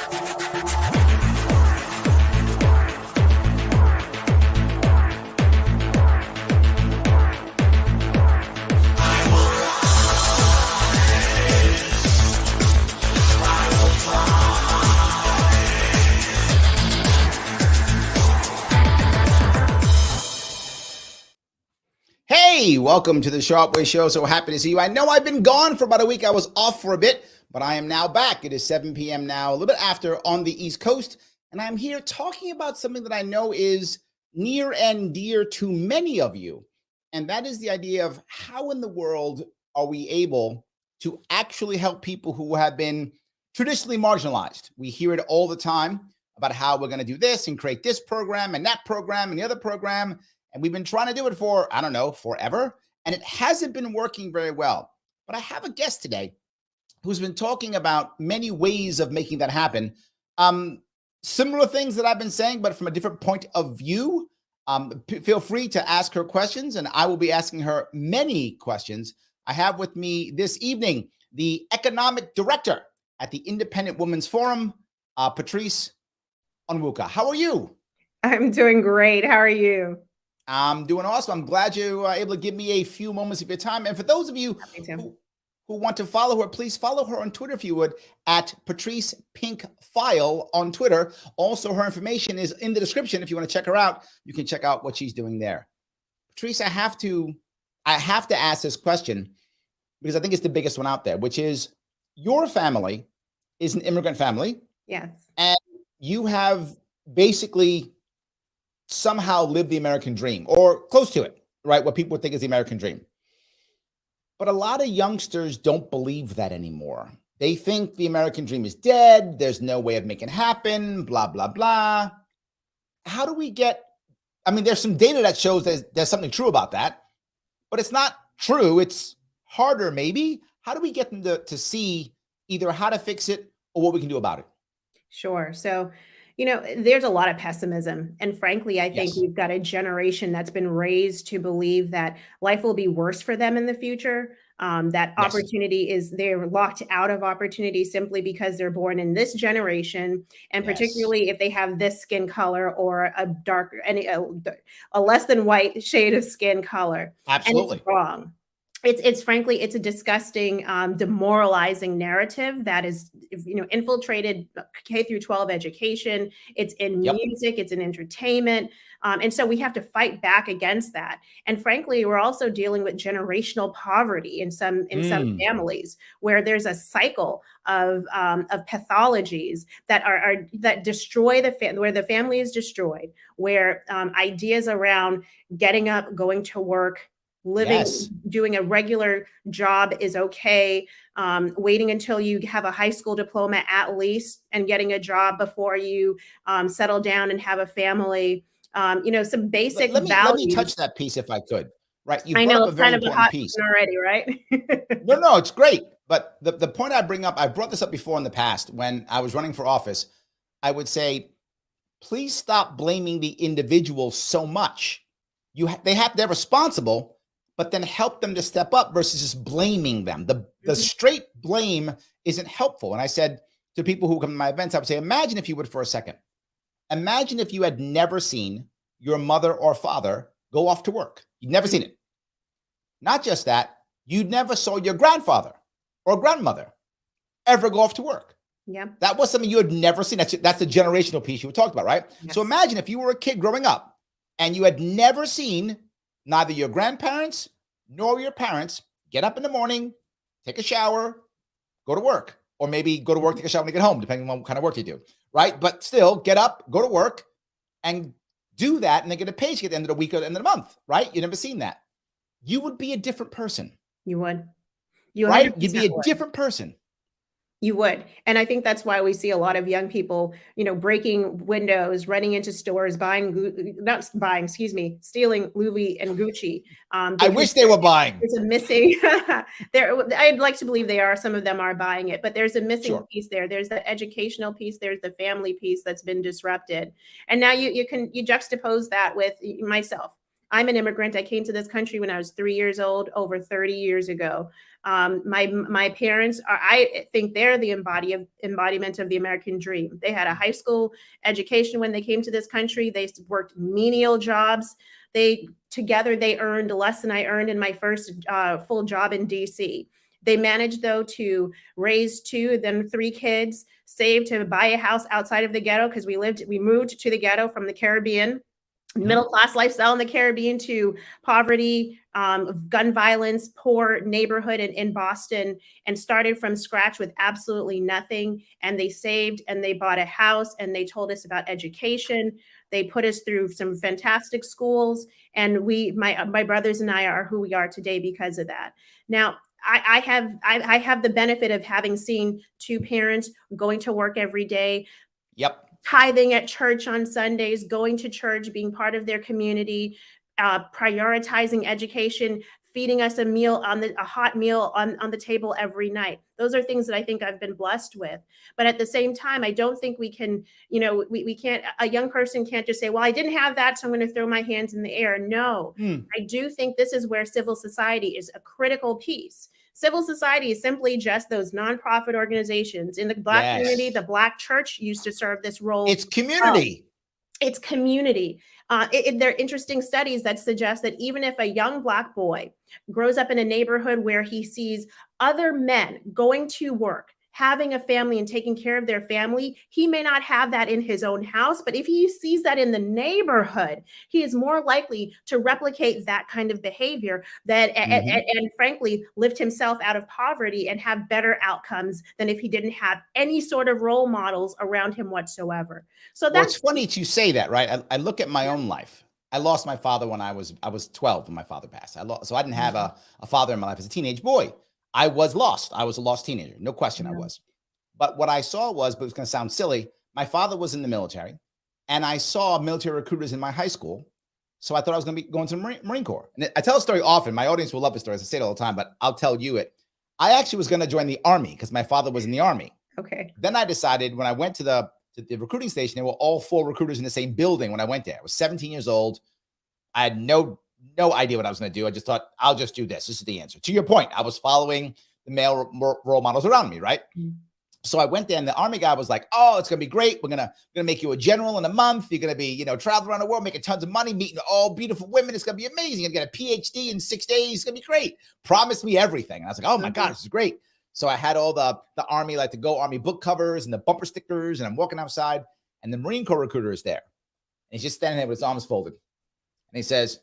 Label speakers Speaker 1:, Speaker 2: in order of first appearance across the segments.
Speaker 1: Hey, welcome to the Sharp Way Show. So happy to see you. I know I've been gone for about a week. I was off for a bit, but I am now back. It is 7 p.m. now, a little bit after on the East Coast, and I'm here talking about something that I know is near and dear to many of you, and that is the idea of how in the world are we able to actually help people who have been traditionally marginalized. We hear it all the time about how we're going to do this and create this program and that program and the other program. And we've been trying to do it for, I don't know, forever. And it hasn't been working very well. But I have a guest today who's been talking about many ways of making that happen. Similar things that I've been saying, but from a different point of view. Feel free to ask her questions, and I will be asking her many questions. I have with me this evening the economic director at the Independent Women's Forum, Patrice Onwuka. How are you?
Speaker 2: I'm doing great. How are you?
Speaker 1: I'm doing awesome. I'm glad you are able to give me a few moments of your time. And for those of you who want to follow her, please follow her on Twitter if you would, at Patrice Pink File on Twitter. Also, her information is in the description. If you want to check her out, you can check out what she's doing there. Patrice, I have to ask this question because I think it's the biggest one out there, which is your family is an immigrant family.
Speaker 2: Yes.
Speaker 1: And you have basically somehow live the American dream, or close to it, right? What people think is the American dream. But a lot of youngsters don't believe that anymore. They think the American dream is dead. There's no way of making it happen, blah, blah, blah. How do we get, I mean, there's some data that shows there's something true about that, but it's not true. It's harder, maybe. How do we get them to see either how to fix it or what we can do about it?
Speaker 2: Sure. So, there's a lot of pessimism. And frankly, I think we've got a generation that's been raised to believe that life will be worse for them in the future. That opportunity they're locked out of opportunity simply because they're born in this generation. And particularly if they have this skin color or a less than white shade of skin color.
Speaker 1: Absolutely.
Speaker 2: And it's wrong. It's frankly, it's a disgusting, demoralizing narrative that is, infiltrated K through 12 education. It's in music, it's in entertainment. And so we have to fight back against that. And frankly, we're also dealing with generational poverty in some families where there's a cycle of pathologies that destroy where the family is destroyed, where ideas around getting up, going to work, living, doing a regular job is okay. Waiting until you have a high school diploma at least and getting a job before you settle down and have a family. Some basic values.
Speaker 1: Let me touch that piece if I could. Right, you
Speaker 2: I
Speaker 1: brought
Speaker 2: know
Speaker 1: up a
Speaker 2: it's
Speaker 1: very
Speaker 2: kind of a
Speaker 1: important
Speaker 2: hot
Speaker 1: piece
Speaker 2: already, right?
Speaker 1: No, it's great. But the point I bring up, I brought this up before in the past when I was running for office. I would say, please stop blaming the individual so much. They're responsible, but then help them to step up versus just blaming them. The straight blame isn't helpful. And I said to people who come to my events, I would say, imagine if you would for a second. Imagine if you had never seen your mother or father go off to work. You'd never seen it. Not just that, you never saw your grandfather or grandmother ever go off to work.
Speaker 2: Yeah.
Speaker 1: That was something you had never seen. That's the generational piece you talked about, right? Yes. So imagine if you were a kid growing up and you had never seen neither your grandparents nor your parents get up in the morning, take a shower, go to work, or maybe go to work, take a shower when you get home, depending on what kind of work you do, right? But still get up, go to work and do that and then get a paycheck at the end of the week or the end of the month, right? You've never seen that. You would be a different person.
Speaker 2: You would.
Speaker 1: Right? You'd be a different person.
Speaker 2: You would. And I think that's why we see a lot of young people, breaking windows, running into stores, stealing Louis and Gucci.
Speaker 1: I wish they were buying.
Speaker 2: There's a missing I'd like to believe they are. Some of them are buying it, but there's a missing piece there. There's the educational piece. There's the family piece that's been disrupted. And now you juxtapose that with myself. I'm an immigrant. I came to this country when I was 3 years old, over 30 years ago. My parents are, I think they're the embodiment of the American dream. They had a high school education when they came to this country. They worked menial jobs. Together they earned less than I earned in my first full job in DC. They managed, though, to raise 2, then 3 kids, save to buy a house outside of the ghetto, because we moved to the ghetto from the Caribbean, middle class lifestyle in the Caribbean, to poverty, gun violence, poor neighborhood in Boston, and started from scratch with absolutely nothing. And they saved, and they bought a house, and they told us about education. They put us through some fantastic schools, and my brothers and I are who we are today because of that. Now, I have the benefit of having seen 2 parents going to work every day.
Speaker 1: Yep.
Speaker 2: Tithing at church on Sundays, going to church, being part of their community, prioritizing education, feeding us a hot meal on the table every night. Those are things that I think I've been blessed with. But at the same time, I don't think we can, we can't, a young person can't just say, well, I didn't have that, so I'm going to throw my hands in the air. No, I do think this is where civil society is a critical piece. Civil society is simply just those nonprofit organizations. In the Black community, the Black church used to serve this role.
Speaker 1: It's community.
Speaker 2: It's community. There are interesting studies that suggest that even if a young Black boy grows up in a neighborhood where he sees other men going to work, having a family and taking care of their family, he may not have that in his own house, but if he sees that in the neighborhood, he is more likely to replicate that kind of behavior and frankly, lift himself out of poverty and have better outcomes than if he didn't have any sort of role models around him whatsoever. So that's
Speaker 1: it's funny to say that, right? I look at my own life. I lost my father when I was 12 when my father passed. So I didn't have a father in my life as a teenage boy. I was lost. I was a lost teenager. No question I was. But what I saw was, but it's going to sound silly, my father was in the military, and I saw military recruiters in my high school. So I thought I was going to be going to the Marine Corps. And I tell a story often. My audience will love the stories. I say it all the time, but I'll tell you it. I actually was going to join the Army because my father was in the Army.
Speaker 2: Okay.
Speaker 1: Then I decided when I went to the recruiting station, there were all 4 recruiters in the same building when I went there. I was 17 years old. I had no idea what I was going to do. I just thought, I'll just do this. This is the answer. To your point, I was following the male role models around me, right? So I went there, and the Army guy was like, oh, it's going to be great. We're going to make you a general in a month. You're going to be, travel around the world, making tons of money, meeting all beautiful women. It's going to be amazing. You're going to get a PhD in 6 days. It's going to be great. Promised me everything. And I was like, oh my God, this is great. So I had all the Army, like the Go Army book covers and the bumper stickers, and I'm walking outside, and the Marine Corps recruiter is there. And he's just standing there with his arms folded. And he says,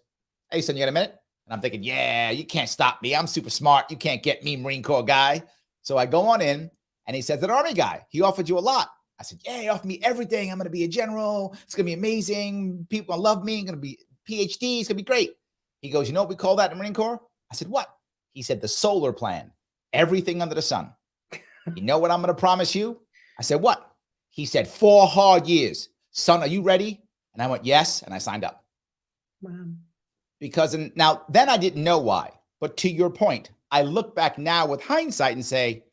Speaker 1: hey, son, you got a minute? And I'm thinking, yeah, you can't stop me. I'm super smart. You can't get me, Marine Corps guy. So I go on in, and he says, that Army guy, he offered you a lot. I said, yeah, he offered me everything. I'm going to be a general. It's going to be amazing. People will love me. I'm going to be PhD. It's going to be great. He goes, you know what we call that in the Marine Corps? I said, what? He said, the solar plan. Everything under the sun. You know what I'm going to promise you? I said, what? He said, 4 hard years. Son, are you ready? And I went, yes. And I signed up.
Speaker 2: Wow.
Speaker 1: Because now then I didn't know why. But to your point, I look back now with hindsight and say,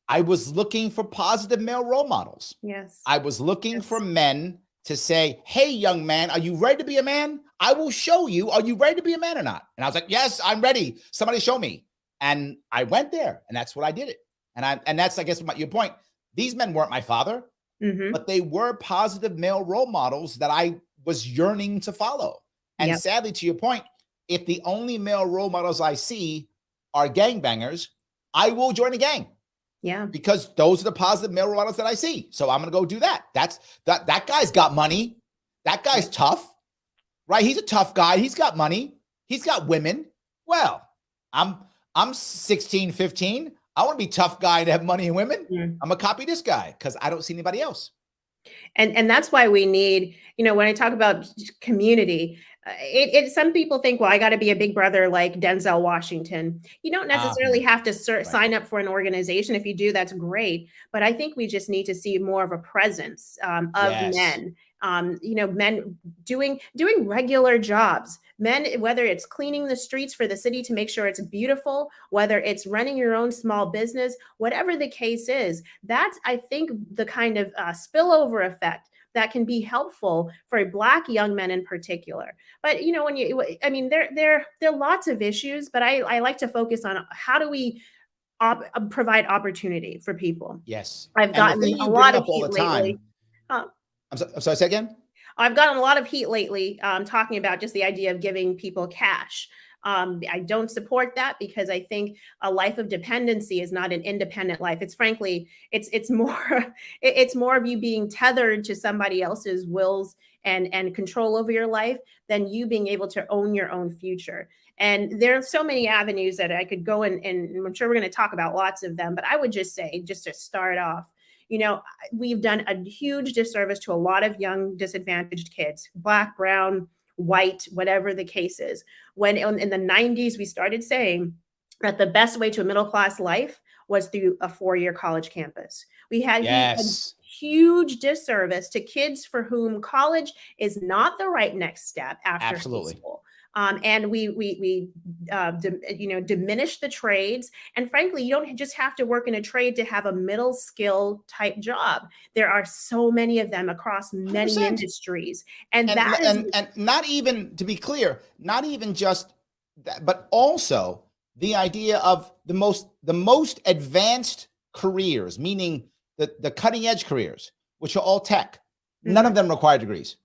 Speaker 1: I was looking for positive male role models.
Speaker 2: Yes.
Speaker 1: I was looking for men to say, hey, young man, are you ready to be a man? I will show you. Are you ready to be a man or not? And I was like, yes, I'm ready. Somebody show me. And I went there, and that's what I did it. And that's, I guess, your point. These men weren't my father, but they were positive male role models that I was yearning to follow. And sadly, to your point, if the only male role models I see are gangbangers, I will join a gang. Yeah. Because those are the positive male role models that I see. So I'm going to go do that. That guy's got money. That guy's tough, right? He's a tough guy. He's got money. He's got women. Well, I'm 16, 15. I want to be a tough guy to have money and women. I'm going to copy this guy because I don't see anybody else.
Speaker 2: And that's why we need, when I talk about community, some people think, well, I got to be a big brother like Denzel Washington. You don't necessarily have to sign up for an organization. If you do, that's great. But I think we just need to see more of a presence of men. Men doing regular jobs, men, whether it's cleaning the streets for the city to make sure it's beautiful, whether it's running your own small business, whatever the case is, that's, I think, the kind of spillover effect that can be helpful for Black young men in particular. But there are lots of issues, but I like to focus on how do we provide opportunity for people.
Speaker 1: Yes.
Speaker 2: I've
Speaker 1: And the
Speaker 2: gotten
Speaker 1: thing
Speaker 2: a
Speaker 1: you
Speaker 2: lot
Speaker 1: bring
Speaker 2: of
Speaker 1: up all
Speaker 2: heat
Speaker 1: the
Speaker 2: lately.
Speaker 1: time. I'm sorry, say again?
Speaker 2: I've gotten a lot of heat lately talking about just the idea of giving people cash. I don't support that because I think a life of dependency is not an independent life. It's frankly, it's more it's more of you being tethered to somebody else's wills and control over your life than you being able to own your own future. And there are so many avenues that I could go in, and I'm sure we're going to talk about lots of them. But I would just say, just to start off, we've done a huge disservice to a lot of young disadvantaged kids, Black, brown, white, whatever the case is. When in the 90s, we started saying that the best way to a middle-class life was through a 4-year college campus. We had a huge disservice to kids for whom college is not the right next step after high school. And we diminish the trades. And frankly, you don't just have to work in a trade to have a middle skill type job. There are so many of them across many 100%. Industries. And
Speaker 1: not even, to be clear, not even just that, but also the idea of the most advanced careers, meaning the cutting edge careers, which are all tech. None of them require degrees.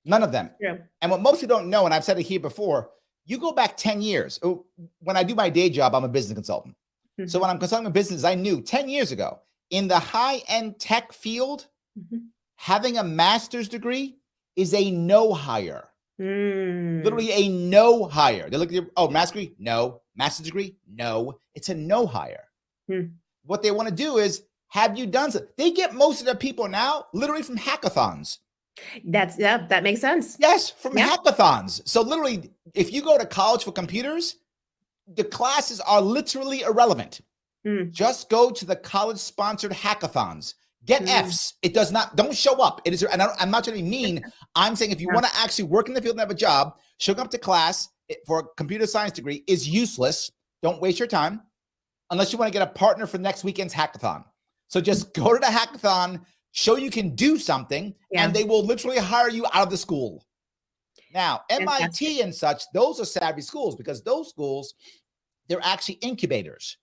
Speaker 1: None of them.
Speaker 2: Yeah.
Speaker 1: And what most people don't know, and I've said it here before, you go back 10 years. When I do my day job, I'm a business consultant. Mm-hmm. So when I'm consulting a business, I knew 10 years ago, in the high-end tech field, having a master's degree is a no hire. Literally a no hire. They look at you, master's degree? No. Master's degree? No. It's a no hire. What they want to do is, have you done something? They get most of their people now literally from hackathons.
Speaker 2: That makes sense.
Speaker 1: Yes, from hackathons. So literally, if you go to college for computers, the classes are literally irrelevant. Just go to the college-sponsored hackathons. Get Fs. It does not, don't show up. It is, and I'm not trying to be mean. I'm saying if you want to actually work in the field and have a job, showing up to class for a computer science degree is useless. Don't waste your time unless you want to get a partner for next weekend's hackathon. So just go to the hackathon, show you can do something, and they will literally hire you out of the school. Now, MIT and such, those are savvy schools because those schools, they're actually incubators.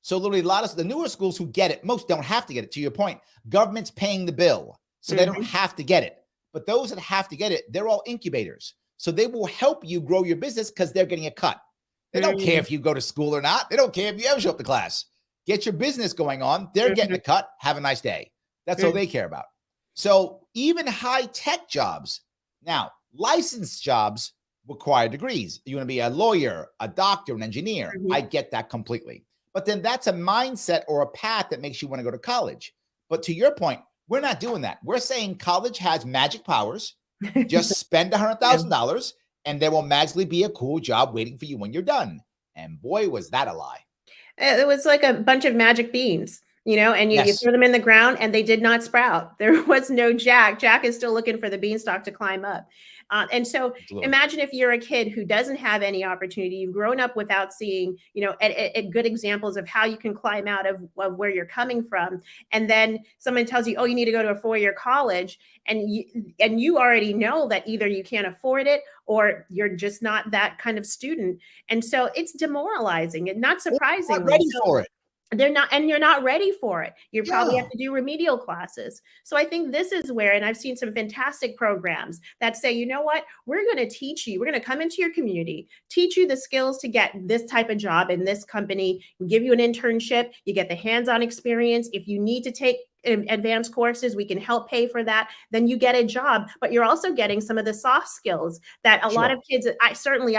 Speaker 1: So literally a lot of the newer schools who get it, most don't have to get it. To your point, government's paying the bill, so they don't have to get it. But those that have to get it, they're all incubators. So they will help you grow your business because they're getting a cut. They don't care if you go to school or not. They don't care if you ever show up to class. Get your business going on. They're getting a cut. Have a nice day. That's all they care about. So even high-tech jobs, now licensed jobs require degrees. You want to be a lawyer, a doctor, an engineer. I get that completely. But then that's a mindset or a path that makes you want to go to college. But to your point, we're not doing that. We're saying college has magic powers. Just spend $100,000 and there will magically be a cool job waiting for you when you're done. And boy, was that a lie.
Speaker 2: It was like a bunch of magic beans. And you throw them in the ground and they did not sprout. There was no Jack. Jack is still looking for the beanstalk to climb up. And so imagine if you're a kid who doesn't have any opportunity, you've grown up without seeing, good examples of how you can climb out of where you're coming from. And then someone tells you, you need to go to a 4-year college. And you already know that either you can't afford it or you're just not that kind of student. And so it's demoralizing and not surprising.
Speaker 1: Not ready for it.
Speaker 2: They're not, and you're not ready for it. You probably have to do remedial classes. So I think this is where, and I've seen some fantastic programs that say, you know what, we're going to teach you, we're going to come into your community, teach you the skills to get this type of job in this company. We give you an internship, you get the hands-on experience. If you need to take advanced courses, we can help pay for that. Then you get a job, but you're also getting some of the soft skills that a lot of kids, I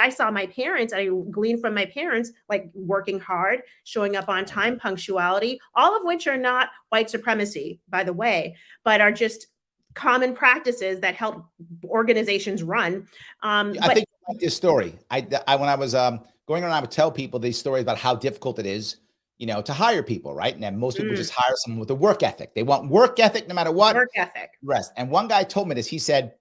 Speaker 2: saw my parents, I gleaned from my parents, like working hard, showing up on time, punctuality, all of which are not white supremacy, by the way, but are just common practices that help organizations run.
Speaker 1: I think I like this story. I when I was going around, I would tell people these stories about how difficult it is, to hire people, right? And then most people just hire someone with a work ethic. They want work ethic no matter what.
Speaker 2: Work ethic.
Speaker 1: Rest. And one guy told me this. He said,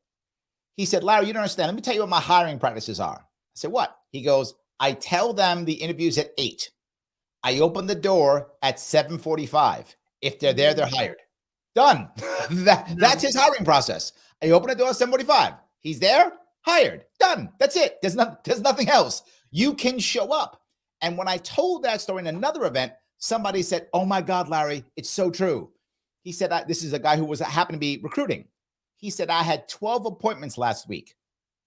Speaker 1: Larry, you don't understand. Let me tell you what my hiring practices are. I said, what? He goes, I tell them the interview's at 8. I open the door at 7:45. If they're there, they're hired. Done. That's his hiring process. I open the door at 7:45. He's there, hired, done. That's it. There's nothing else. You can show up. And when I told that story in another event, somebody said, "Oh my God, Larry, it's so true." He said, this is a guy who happened to be recruiting. He said, I had 12 appointments last week.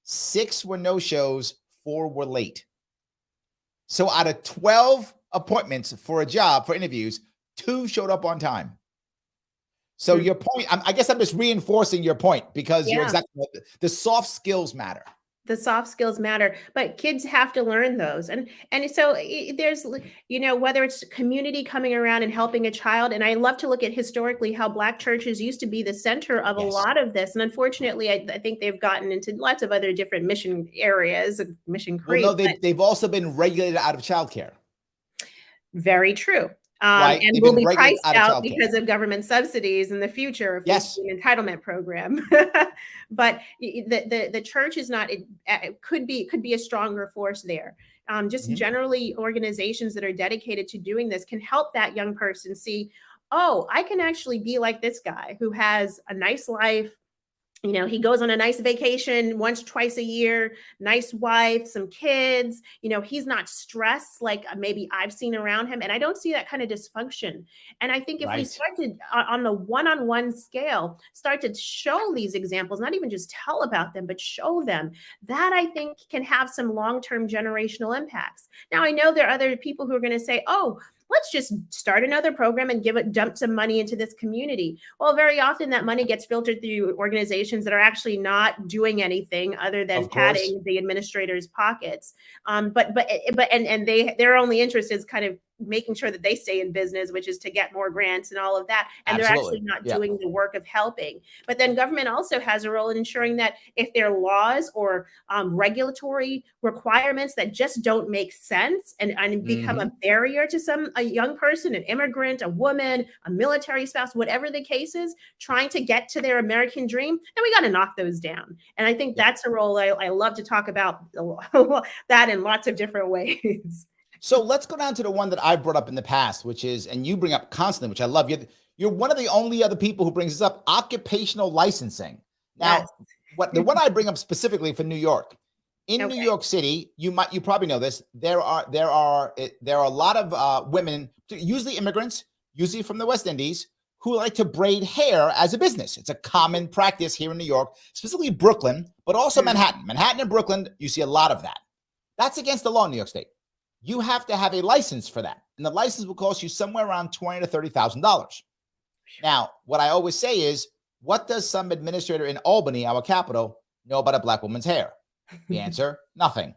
Speaker 1: 6 were no-shows, 4 were late. So out of 12 appointments for a job, for interviews, 2 showed up on time. So your point, I guess I'm just reinforcing your point, because you're exactly right. The soft skills matter.
Speaker 2: The soft skills matter, but kids have to learn those. And so there's, whether it's community coming around and helping a child. And I love to look at historically how Black churches used to be the center of a lot of this. And unfortunately, I think they've gotten into lots of other different mission areas, mission creep.
Speaker 1: Well, no, they've also been regulated out of childcare.
Speaker 2: Very true.
Speaker 1: Right.
Speaker 2: And will be priced out because of government subsidies in the future if there's an entitlement program. But the church is not, it could be a stronger force there. Just generally, organizations that are dedicated to doing this can help that young person see, oh, I can actually be like this guy who has a nice life. He goes on a nice vacation once, twice a year, nice wife, some kids, he's not stressed like maybe I've seen around him. And I don't see that kind of dysfunction. And I think if we start to, on the one-on-one scale, start to show these examples, not even just tell about them, but show them, that I think can have some long-term generational impacts. Now, I know there are other people who are going to say, oh, let's just start another program and dump some money into this community. Well, very often that money gets filtered through organizations that are actually not doing anything other than padding the administrators' pockets. But their only interest is kind of making sure that they stay in business, which is to get more grants and all of that. And they're actually not doing the work of helping. But then government also has a role in ensuring that if there are laws or regulatory requirements that just don't make sense and become a barrier to a young person, an immigrant, a woman, a military spouse, whatever the case is, trying to get to their American dream, then we got to knock those down. And I think that's a role I love to talk about that in lots of different ways.
Speaker 1: So let's go down to the one that I've brought up in the past, which is, and you bring up constantly, which I love. You're one of the only other people who brings this up, occupational licensing. Now, the one I bring up specifically for New York, in New York City, you probably know this. There are a lot of women, usually immigrants, usually from the West Indies, who like to braid hair as a business. It's a common practice here in New York, specifically Brooklyn, but also Manhattan. Manhattan and Brooklyn, you see a lot of that. That's against the law in New York State. You have to have a license for that. And the license will cost you somewhere around $20,000 to $30,000. Now, what I always say is, what does some administrator in Albany, our capital, know about a Black woman's hair? The answer, nothing.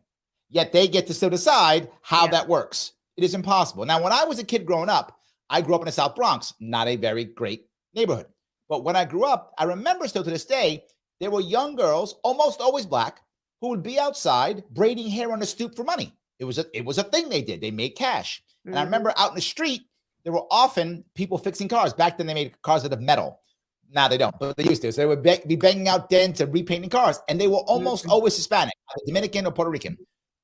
Speaker 1: Yet they get to still decide how that works. It is impossible. Now, when I was a kid growing up, I grew up in the South Bronx, not a very great neighborhood. But when I grew up, I remember still to this day, there were young girls, almost always Black, who would be outside braiding hair on the stoop for money. It was a thing they did. They made cash. And I remember out in the street, there were often people fixing cars. Back then, they made cars out of metal. Now they don't, but they used to. So they would be banging out dents and repainting cars. And they were almost always Hispanic, Dominican or Puerto Rican.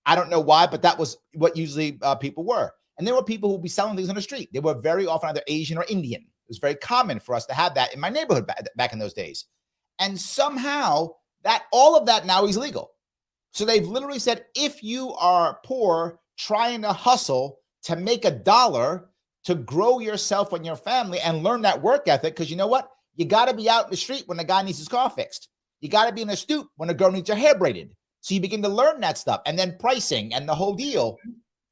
Speaker 1: I don't know why, but that was what usually people were. And there were people who would be selling things on the street. They were very often either Asian or Indian. It was very common for us to have that in my neighborhood back in those days. And somehow all of that now is legal. So they've literally said, if you are poor, trying to hustle to make $1 to grow yourself and your family and learn that work ethic, because you know what? You got to be out in the street when the guy needs his car fixed. You got to be in the stoop when a girl needs her hair braided. So you begin to learn that stuff, and then pricing and the whole deal.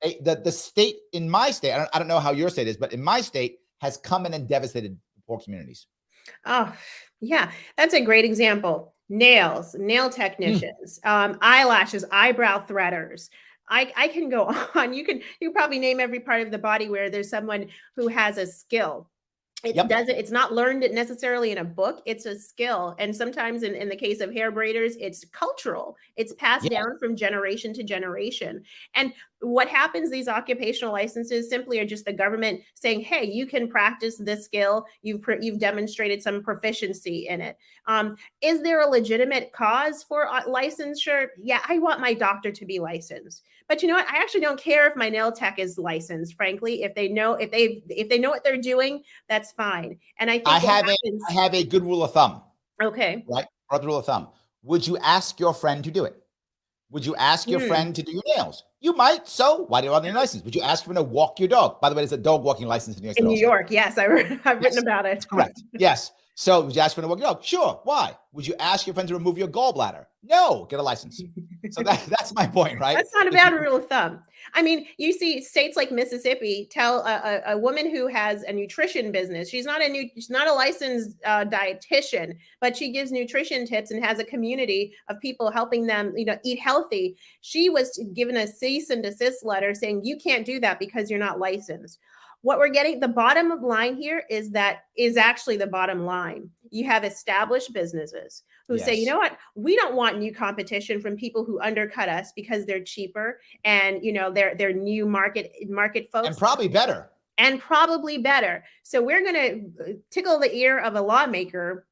Speaker 1: The state, in my state, I don't know how your state is, but in my state has come in and devastated poor communities.
Speaker 2: Oh, yeah, that's a great example. Nails, nail technicians, eyelashes, eyebrow threaders. I can go on. You probably name every part of the body where there's someone who has a skill. It's not learned necessarily in a book. It's a skill. And sometimes in the case of hair braiders, it's cultural. It's passed down from generation to generation. And what happens, these occupational licenses simply are just the government saying, hey, you can practice this skill. You've demonstrated some proficiency in it. Is there a legitimate cause for licensure? Yeah, I want my doctor to be licensed. But you know what? I actually don't care if my nail tech is licensed, frankly. If they know what they're doing, that's fine. And I think
Speaker 1: I have a good rule of thumb.
Speaker 2: Okay.
Speaker 1: Right? Rule of thumb. Would you ask your friend to do it? Would you ask your friend to do your nails? You might. So why do you want your license? Would you ask him to walk your dog? By the way, there's a dog walking license in New York.
Speaker 2: In New York, yes, I've written about it.
Speaker 1: That's correct. Yes. So would you ask for him to walk your dog? Sure. Why? Would you ask your friend to remove your gallbladder? No. Get a license. So that's my point, right?
Speaker 2: That's not a bad rule of thumb. I mean, you see states like Mississippi tell a woman who has a nutrition business. She's not a licensed dietitian, but she gives nutrition tips and has a community of people helping them, eat healthy. She was given a cease and desist letter saying, you can't do that because you're not licensed. What we're getting, the bottom line here is actually the bottom line. You have established businesses who say, you know what, we don't want new competition from people who undercut us because they're cheaper and they're new market folks.
Speaker 1: And probably better.
Speaker 2: So we're going to tickle the ear of a lawmaker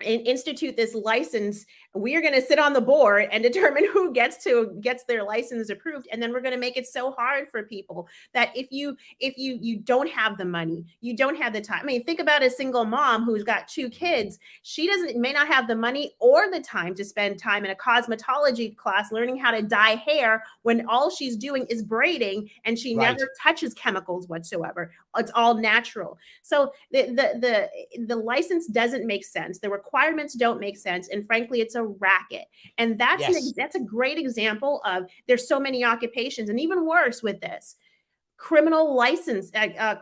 Speaker 2: and institute this license. We are going to sit on the board and determine who gets their license approved. And then we're going to make it so hard for people that if you don't have the money, you don't have the time. I mean, think about a single mom who's got 2 kids. She may not have the money or the time to spend time in a cosmetology class learning how to dye hair when all she's doing is braiding and she never touches chemicals whatsoever. It's all natural. So the license doesn't make sense. The requirements don't make sense. And frankly, it's a racket. And that's a great example of there's so many occupations, and even worse with this. Criminal license, having a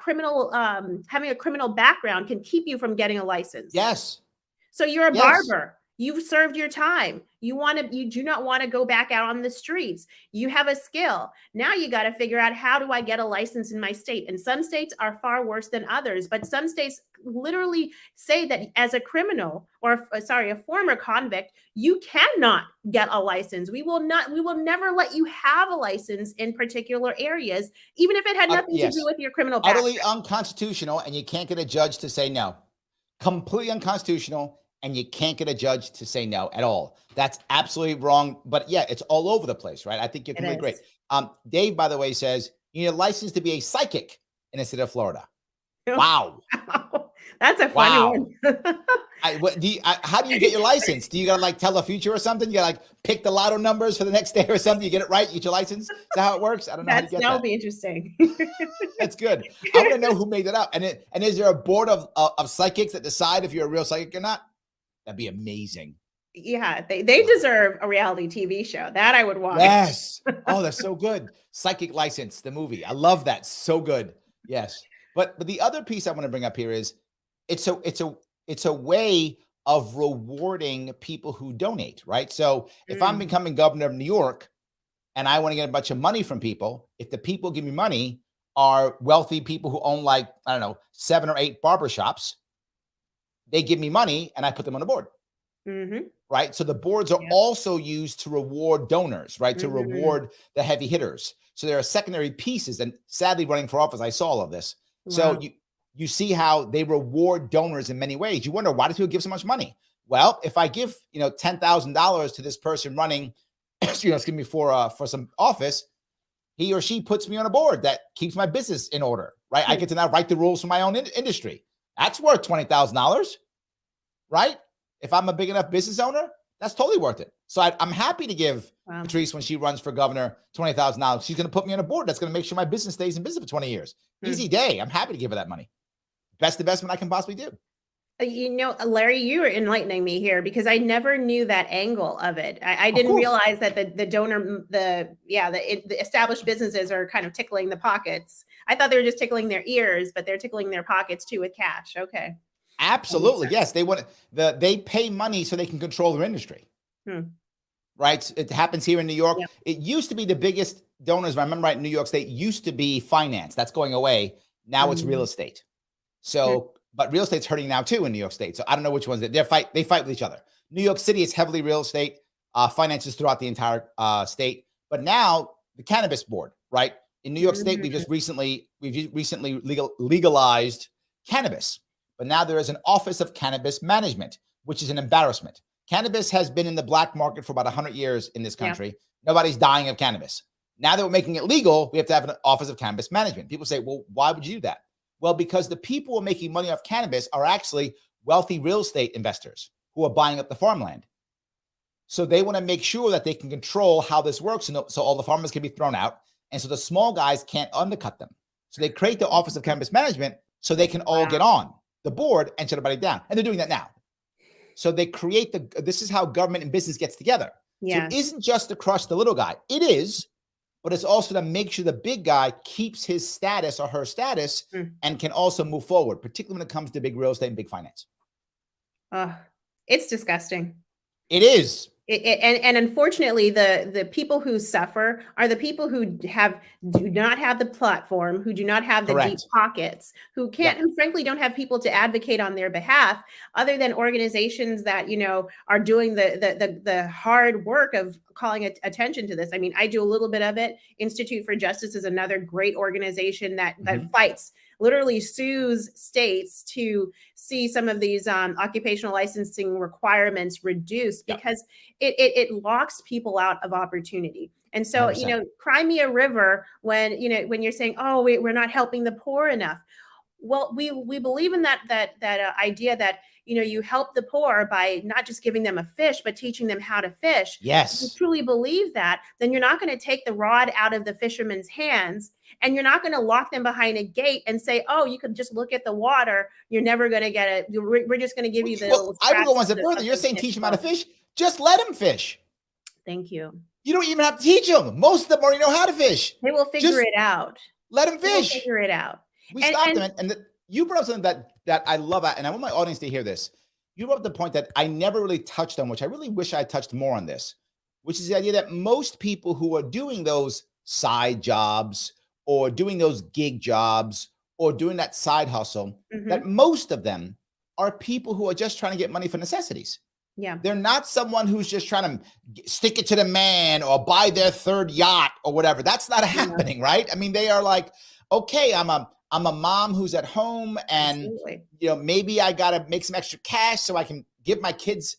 Speaker 2: criminal background can keep you from getting a license.
Speaker 1: Yes.
Speaker 2: So you're a barber. You've served your time. You do not want to go back out on the streets. You have a skill. Now you got to figure out, how do I get a license in my state? And some states are far worse than others, but some states literally say that as a criminal a former convict, you cannot get a license. We will never let you have a license in particular areas, even if it had nothing to do with your criminal background.
Speaker 1: Utterly unconstitutional, and you can't get a judge to say no. Completely unconstitutional. And you can't get a judge to say no at all. That's absolutely wrong. But yeah, it's all over the place, right? I think you're completely great. Dave, by the way, says you need a license to be a psychic in the state of Florida. Wow.
Speaker 2: That's a funny one.
Speaker 1: How do you get your license? Do you gotta tell the future or something? You gotta pick the lotto numbers for the next day or something? You get it right, you get your license? Is that how it works? I don't know how to get that.
Speaker 2: That'll be interesting.
Speaker 1: That's good. I want to know who made that up. And is there a board of psychics that decide if you're a real psychic or not? That'd be amazing.
Speaker 2: Yeah, they deserve a reality TV show. That I would watch.
Speaker 1: Yes. Oh, that's so good. Psychic License, the movie. I love that. So good. Yes. But the other piece I want to bring up here is it's a way of rewarding people who donate, right? So if I'm becoming governor of New York and I want to get a bunch of money from people, if the people give me money are wealthy people who own 7 or 8 barbershops, they give me money and I put them on the board. Right. So the boards are also used to reward donors, right? To reward the heavy hitters. So there are secondary pieces. And sadly, running for office, I saw all of this. Wow. So you see how they reward donors in many ways. You wonder, why do people give so much money? Well, if I give, $10,000 to this person running, for some office, he or she puts me on a board that keeps my business in order, right? I get to now write the rules for my own industry. That's worth $20,000, right? If I'm a big enough business owner, that's totally worth it. So I'm happy to give Patrice, when she runs for governor, $20,000. She's going to put me on a board that's going to make sure my business stays in business for 20 years. Easy day. I'm happy to give her that money. Best investment I can possibly do.
Speaker 2: Larry, you were enlightening me here because I never knew that angle of it. I didn't realize that the donor, the established businesses are kind of tickling the pockets. I thought they were just tickling their ears, but they're tickling their pockets too with cash. Okay.
Speaker 1: Absolutely. Yes. They pay money so they can control their industry. Right. It happens here in New York. Yep. It used to be the biggest donors, if I remember right, in New York State used to be finance. That's going away. Now it's real estate. So, but real estate's hurting now too in New York State. So I don't know which ones they fight with each other. New York City is heavily real estate, finances throughout the entire state. But now the cannabis board, right? In New York State, we've recently legalized cannabis, but now there is an Office of Cannabis Management, which is an embarrassment. Cannabis has been in the black market for about 100 years in this country. Nobody's dying of cannabis. Now that we're making it legal, we have to have an Office of Cannabis Management. People say, well, why would you do that? Well, because the people who are making money off cannabis are actually wealthy real estate investors who are buying up the farmland. So they want to make sure that they can control how this works, so all the farmers can be thrown out, and so the small guys can't undercut them. So they create the Office of Cannabis Management so they can all get on the board and shut everybody down. And they're doing that now. So they create this is how government and business gets together. So it isn't just to crush the little guy. It is, but it's also to make sure the big guy keeps his status or her status and can also move forward, particularly when it comes to big real estate and big finance.
Speaker 2: It's disgusting.
Speaker 1: It is.
Speaker 2: And unfortunately, the people who suffer are the people who do not have the platform, who do not have the deep pockets, who frankly don't have people to advocate on their behalf, other than organizations that are doing the hard work of calling attention to this. I mean, I do a little bit of it. Institute for Justice is another great organization that fights, literally sues states to see some of these occupational licensing requirements reduced because it locks people out of opportunity. And so, 100%. Cry me a river when you're saying, oh, we're not helping the poor enough. Well, we believe in that idea that, you help the poor by not just giving them a fish, but teaching them how to fish.
Speaker 1: Yes.
Speaker 2: If you truly believe that, then you're not going to take the rod out of the fisherman's hands, and you're not going to lock them behind a gate and say, oh, you could just look at the water. You're never going to get it. We're just going to give you the little.
Speaker 1: I would go one step further. You're saying teach them how to fish. Just let them fish.
Speaker 2: Thank you.
Speaker 1: You don't even have to teach them. Most of them already know how to fish.
Speaker 2: They will figure it out.
Speaker 1: Let them fish.
Speaker 2: They will figure it out.
Speaker 1: We stopped them. And you brought up something that I love, and I want my audience to hear this. You brought up the point that I never really touched on, which I really wish I touched more on this, which is the idea that most people who are doing those side jobs or doing those gig jobs or doing that side hustle, that most of them are people who are just trying to get money for necessities.
Speaker 2: Yeah. They're
Speaker 1: not someone who's just trying to stick it to the man or buy their third yacht or whatever. That's not happening, right? I mean, they are like, okay, I'm a mom who's at home, and maybe I got to make some extra cash so I can give my kids,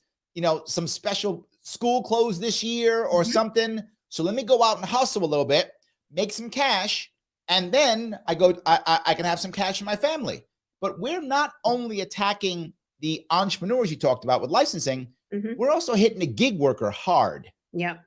Speaker 1: some special school clothes this year or something. So let me go out and hustle a little bit, make some cash, and then I can have some cash in my family. But we're not only attacking the entrepreneurs you talked about with licensing, we're also hitting the gig worker hard.
Speaker 2: Yeah.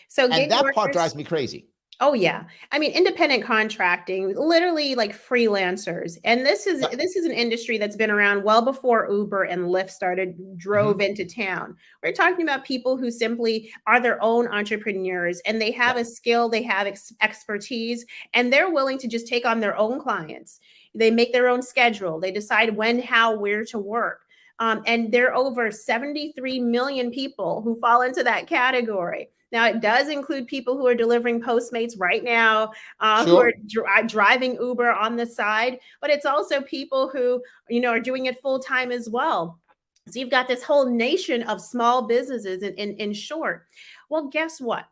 Speaker 2: So
Speaker 1: and that part drives me crazy.
Speaker 2: Oh yeah. I mean, independent contracting, literally like freelancers. And this is an industry that's been around well before Uber and Lyft drove into town. We're talking about people who simply are their own entrepreneurs, and they have a skill, they have expertise, and they're willing to just take on their own clients. They make their own schedule. They decide when, how, where to work. And there are over 73 million people who fall into that category. Now, it does include people who are delivering Postmates right now, who are driving Uber on the side, but it's also people who, are doing it full time as well. So you've got this whole nation of small businesses in short. Well, guess what?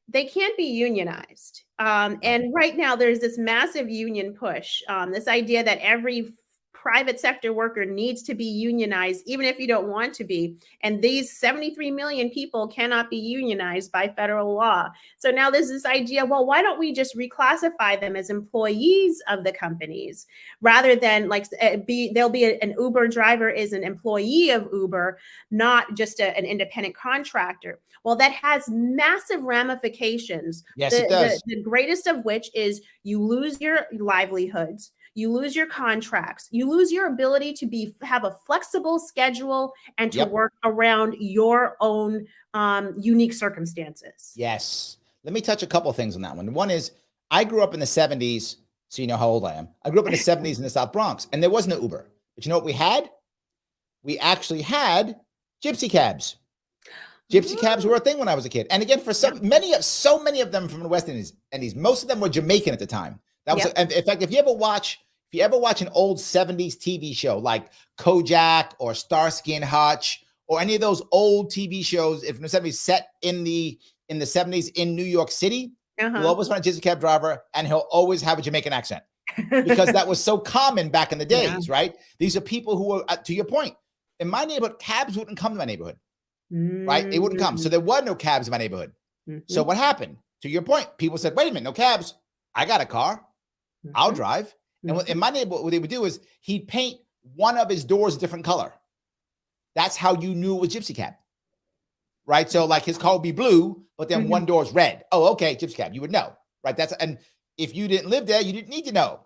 Speaker 2: They can't be unionized. And right now there's this massive union push, this idea that every private sector worker needs to be unionized, even if you don't want to be. And these 73 million people cannot be unionized by federal law. So now there's this idea, well, why don't we just reclassify them as employees of the companies rather than there'll be an Uber driver is an employee of Uber, not just an independent contractor. Well, that has massive ramifications.
Speaker 1: Yes, it does.
Speaker 2: The greatest of which is you lose your livelihoods. You lose your contracts. You lose your ability to have a flexible schedule and to work around your own unique circumstances.
Speaker 1: Yes. Let me touch a couple of things on that one. One is I grew up in the 70s, so you know how old I am. I grew up in the 70s in the South Bronx, and there wasn't an Uber. But you know what we had? We actually had gypsy cabs. Gypsy cabs were a thing when I was a kid. And again, for so many of them from the West Indies, most of them were Jamaican at the time. That was, and in fact, if you ever watch an old 70s TV show like Kojak or Starsky and Hutch or any of those old TV shows from the 70s set in the 70s in New York City, He'll always find a gypsy cab driver, and he'll always have a Jamaican accent because that was so common back in the days, right? These are people who are, to your point, in my neighborhood, cabs wouldn't come to my neighborhood, right? They wouldn't come. So there were no cabs in my neighborhood. So what happened? To your point, people said, wait a minute, no cabs. I got a car. I'll drive. And what, in my neighborhood, what they would do is he'd paint one of his doors a different color. That's how you knew it was gypsy cab, right? So like his car would be blue, but then one door's red. Oh, okay, gypsy cab. You would know, right? That's, and if you didn't live there, you didn't need to know.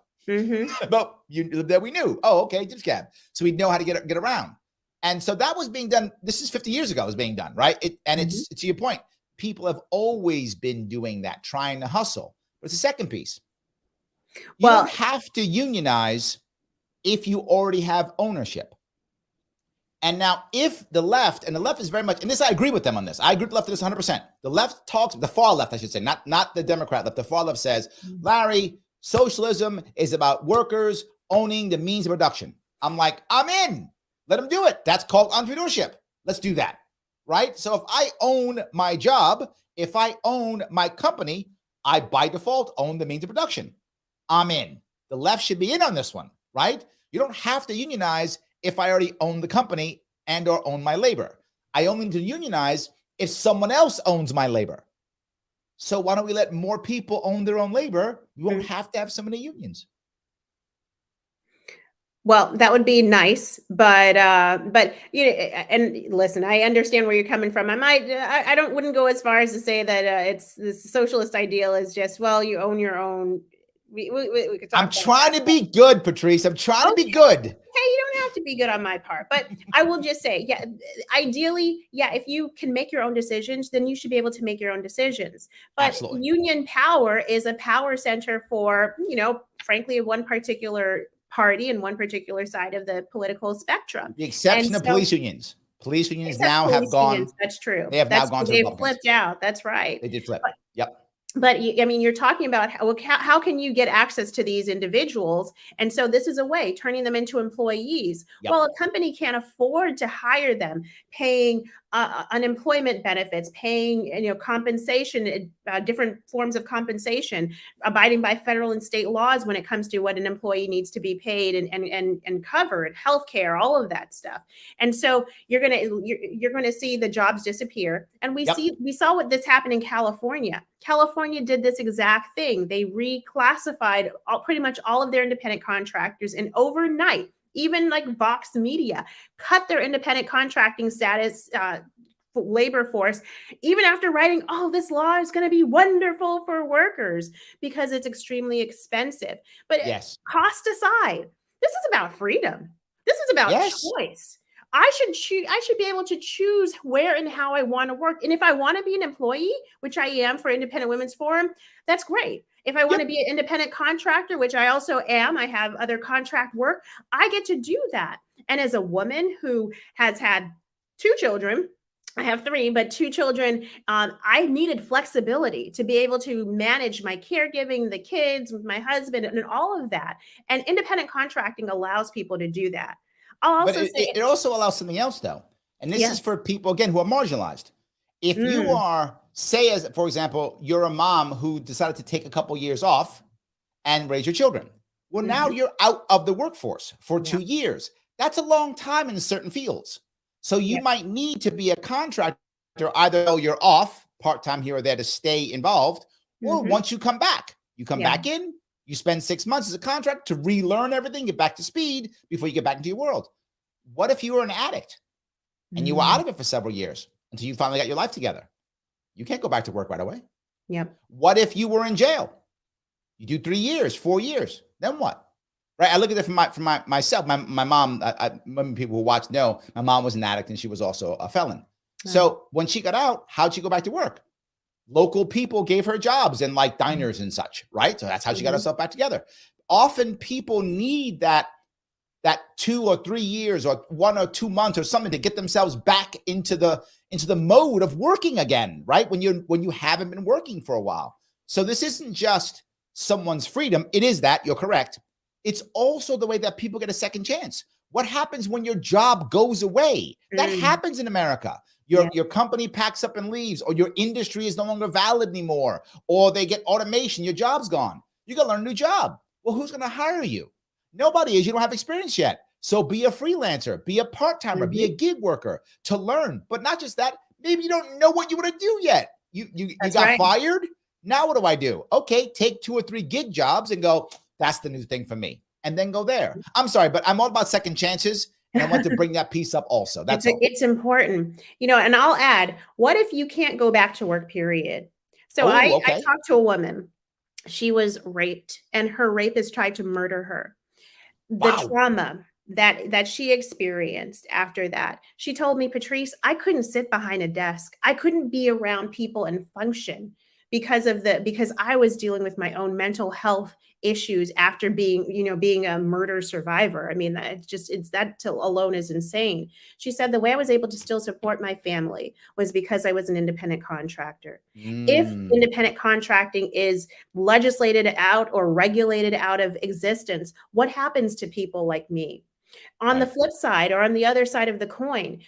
Speaker 1: But you lived there, we knew. Oh, okay, gypsy cab. So we'd know how to get around. And so that was being done. This is 50 years ago. It was being done, right? It's to your point. People have always been doing that, trying to hustle. But it's the second piece. You don't have to unionize if you already have ownership. And now if the left, and the left is very much, and this, I agree with them on this. I agree with the left on this 100%. The left talks, the far left, I should say, not the Democrat left. The far left says, Larry, socialism is about workers owning the means of production. I'm like, I'm in. Let them do it. That's called entrepreneurship. Let's do that, right? So if I own my job, if I own my company, I by default own the means of production. I'm in. The left should be in on this one, right? You don't have to unionize if I already own the company and or own my labor. I only need to unionize if someone else owns my labor. So why don't we let more people own their own labor? You won't have to have so many unions.
Speaker 2: Well, that would be nice, but you know, and listen, I understand where you're coming from. I wouldn't go as far as to say that it's the socialist ideal is just, well, you own your own. We could talk.
Speaker 1: I'm trying to be good, Patrice. I'm trying to be good.
Speaker 2: Hey, you don't have to be good on my part, but I will just say, yeah, ideally, yeah, if you can make your own decisions, then you should be able to make your own decisions. But
Speaker 1: Absolutely.
Speaker 2: Union power is a power center for, you know, frankly, one particular party and one particular side of the political spectrum.
Speaker 1: The exception of police unions. Police unions now have gone.
Speaker 2: That's true.
Speaker 1: They have now gone to
Speaker 2: they've
Speaker 1: Republicans.
Speaker 2: flipped out. That's right.
Speaker 1: They did flip. Yep.
Speaker 2: But I mean, you're talking about how can you get access to these individuals? And so this is a way, turning them into employees.
Speaker 1: Yep.
Speaker 2: Well, a company can't afford to hire them, paying unemployment benefits, paying compensation, different forms of compensation, abiding by federal and state laws when it comes to what an employee needs to be paid and covered, healthcare, all of that stuff. And so you're gonna see the jobs disappear. And we saw what this happened in California. California did this exact thing. They reclassified pretty much all of their independent contractors, and overnight, even like Vox Media cut their independent contracting status labor force, even after writing, oh, this law is going to be wonderful for workers because it's extremely expensive. But cost aside, this is about freedom. This is about choice. I should be able to choose where and how I want to work. And if I want to be an employee, which I am for Independent Women's Forum, that's great. If I want to be an independent contractor, which I also am, I have other contract work, I get to do that. And as a woman who has had 2 children, I have 3, but 2 children, I needed flexibility to be able to manage my caregiving, the kids with my husband, and all of that. And independent contracting allows people to do that.
Speaker 1: It also allows something else, though. And this is for people, again, who are marginalized. If you are, say, as for example, you're a mom who decided to take a couple years off and raise your children. Well, now you're out of the workforce for 2 years. That's a long time in certain fields. So you might need to be a contractor, either though you're off part-time here or there to stay involved, or once you come back, back in, you spend 6 months as a contractor to relearn everything, get back to speed before you get back into your world. What if you were an addict and you were out of it for several years until you finally got your life together? You can't go back to work right away.
Speaker 2: Yep.
Speaker 1: What if you were in jail? You do 3 years, 4 years, then what? Right? I look at it from myself. My mom, many people who watch know, my mom was an addict and she was also a felon. So when she got out, how'd she go back to work? Local people gave her jobs in like diners and such, right? So that's how she got herself back together. Often people need that 2 or 3 years or 1 or 2 months or something to get themselves back into the mode of working again, right? When you haven't been working for a while. So this isn't just someone's freedom. It is that, you're correct. It's also the way that people get a second chance. What happens when your job goes away? That happens in America. Your company packs up and leaves, or your industry is no longer valid anymore, or they get automation, your job's gone. You got to learn a new job. Well, who's going to hire you? Nobody is. You don't have experience yet. So be a freelancer, be a part-timer, be a gig worker to learn. But not just that, maybe you don't know what you want to do yet. You got fired. Now what do I do? Okay, take 2 or 3 gig jobs and go, that's the new thing for me. And then go there. I'm sorry, but I'm all about second chances. And I want to bring that piece up also. That's all.
Speaker 2: It's important. And I'll add, what if you can't go back to work, period? So I talked to a woman. She was raped and her rapist tried to murder her. The trauma that she experienced after that. She told me, Patrice, I couldn't sit behind a desk. I couldn't be around people and function because I was dealing with my own mental health issues after being a murder survivor. I mean, that alone is insane. She said the way I was able to still support my family was because I was an independent contractor. If independent contracting is legislated out or regulated out of existence, what happens to people like me? On the flip side, or on the other side of the coin,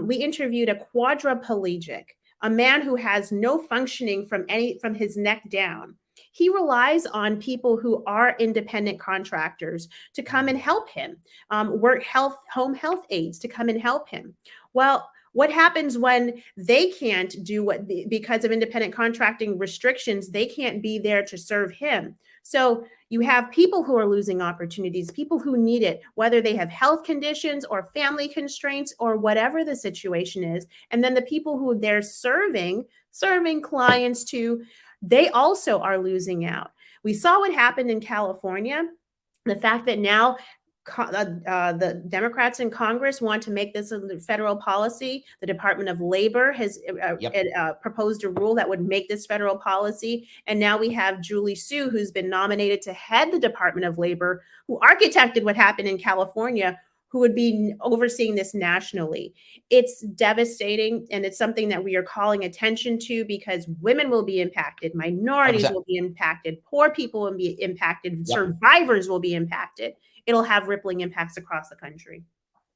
Speaker 2: we interviewed a quadriplegic, a man who has no functioning from his neck down. He relies on people who are independent contractors to come and help him, home health aides to come and help him. Well, what happens when they can't do because of independent contracting restrictions, they can't be there to serve him? So you have people who are losing opportunities, people who need it, whether they have health conditions or family constraints or whatever the situation is. And then the people who they're serving clients to, they also are losing out. We saw what happened in California. The fact that now the Democrats in Congress want to make this a federal policy. The Department of Labor has proposed a rule that would make this federal policy. And now we have Julie Su, who's been nominated to head the Department of Labor, who architected what happened in California, who would be overseeing this nationally. It's devastating, and it's something that we are calling attention to because women will be impacted, minorities will be impacted, poor people will be impacted, survivors will be impacted. It'll have rippling impacts across the country.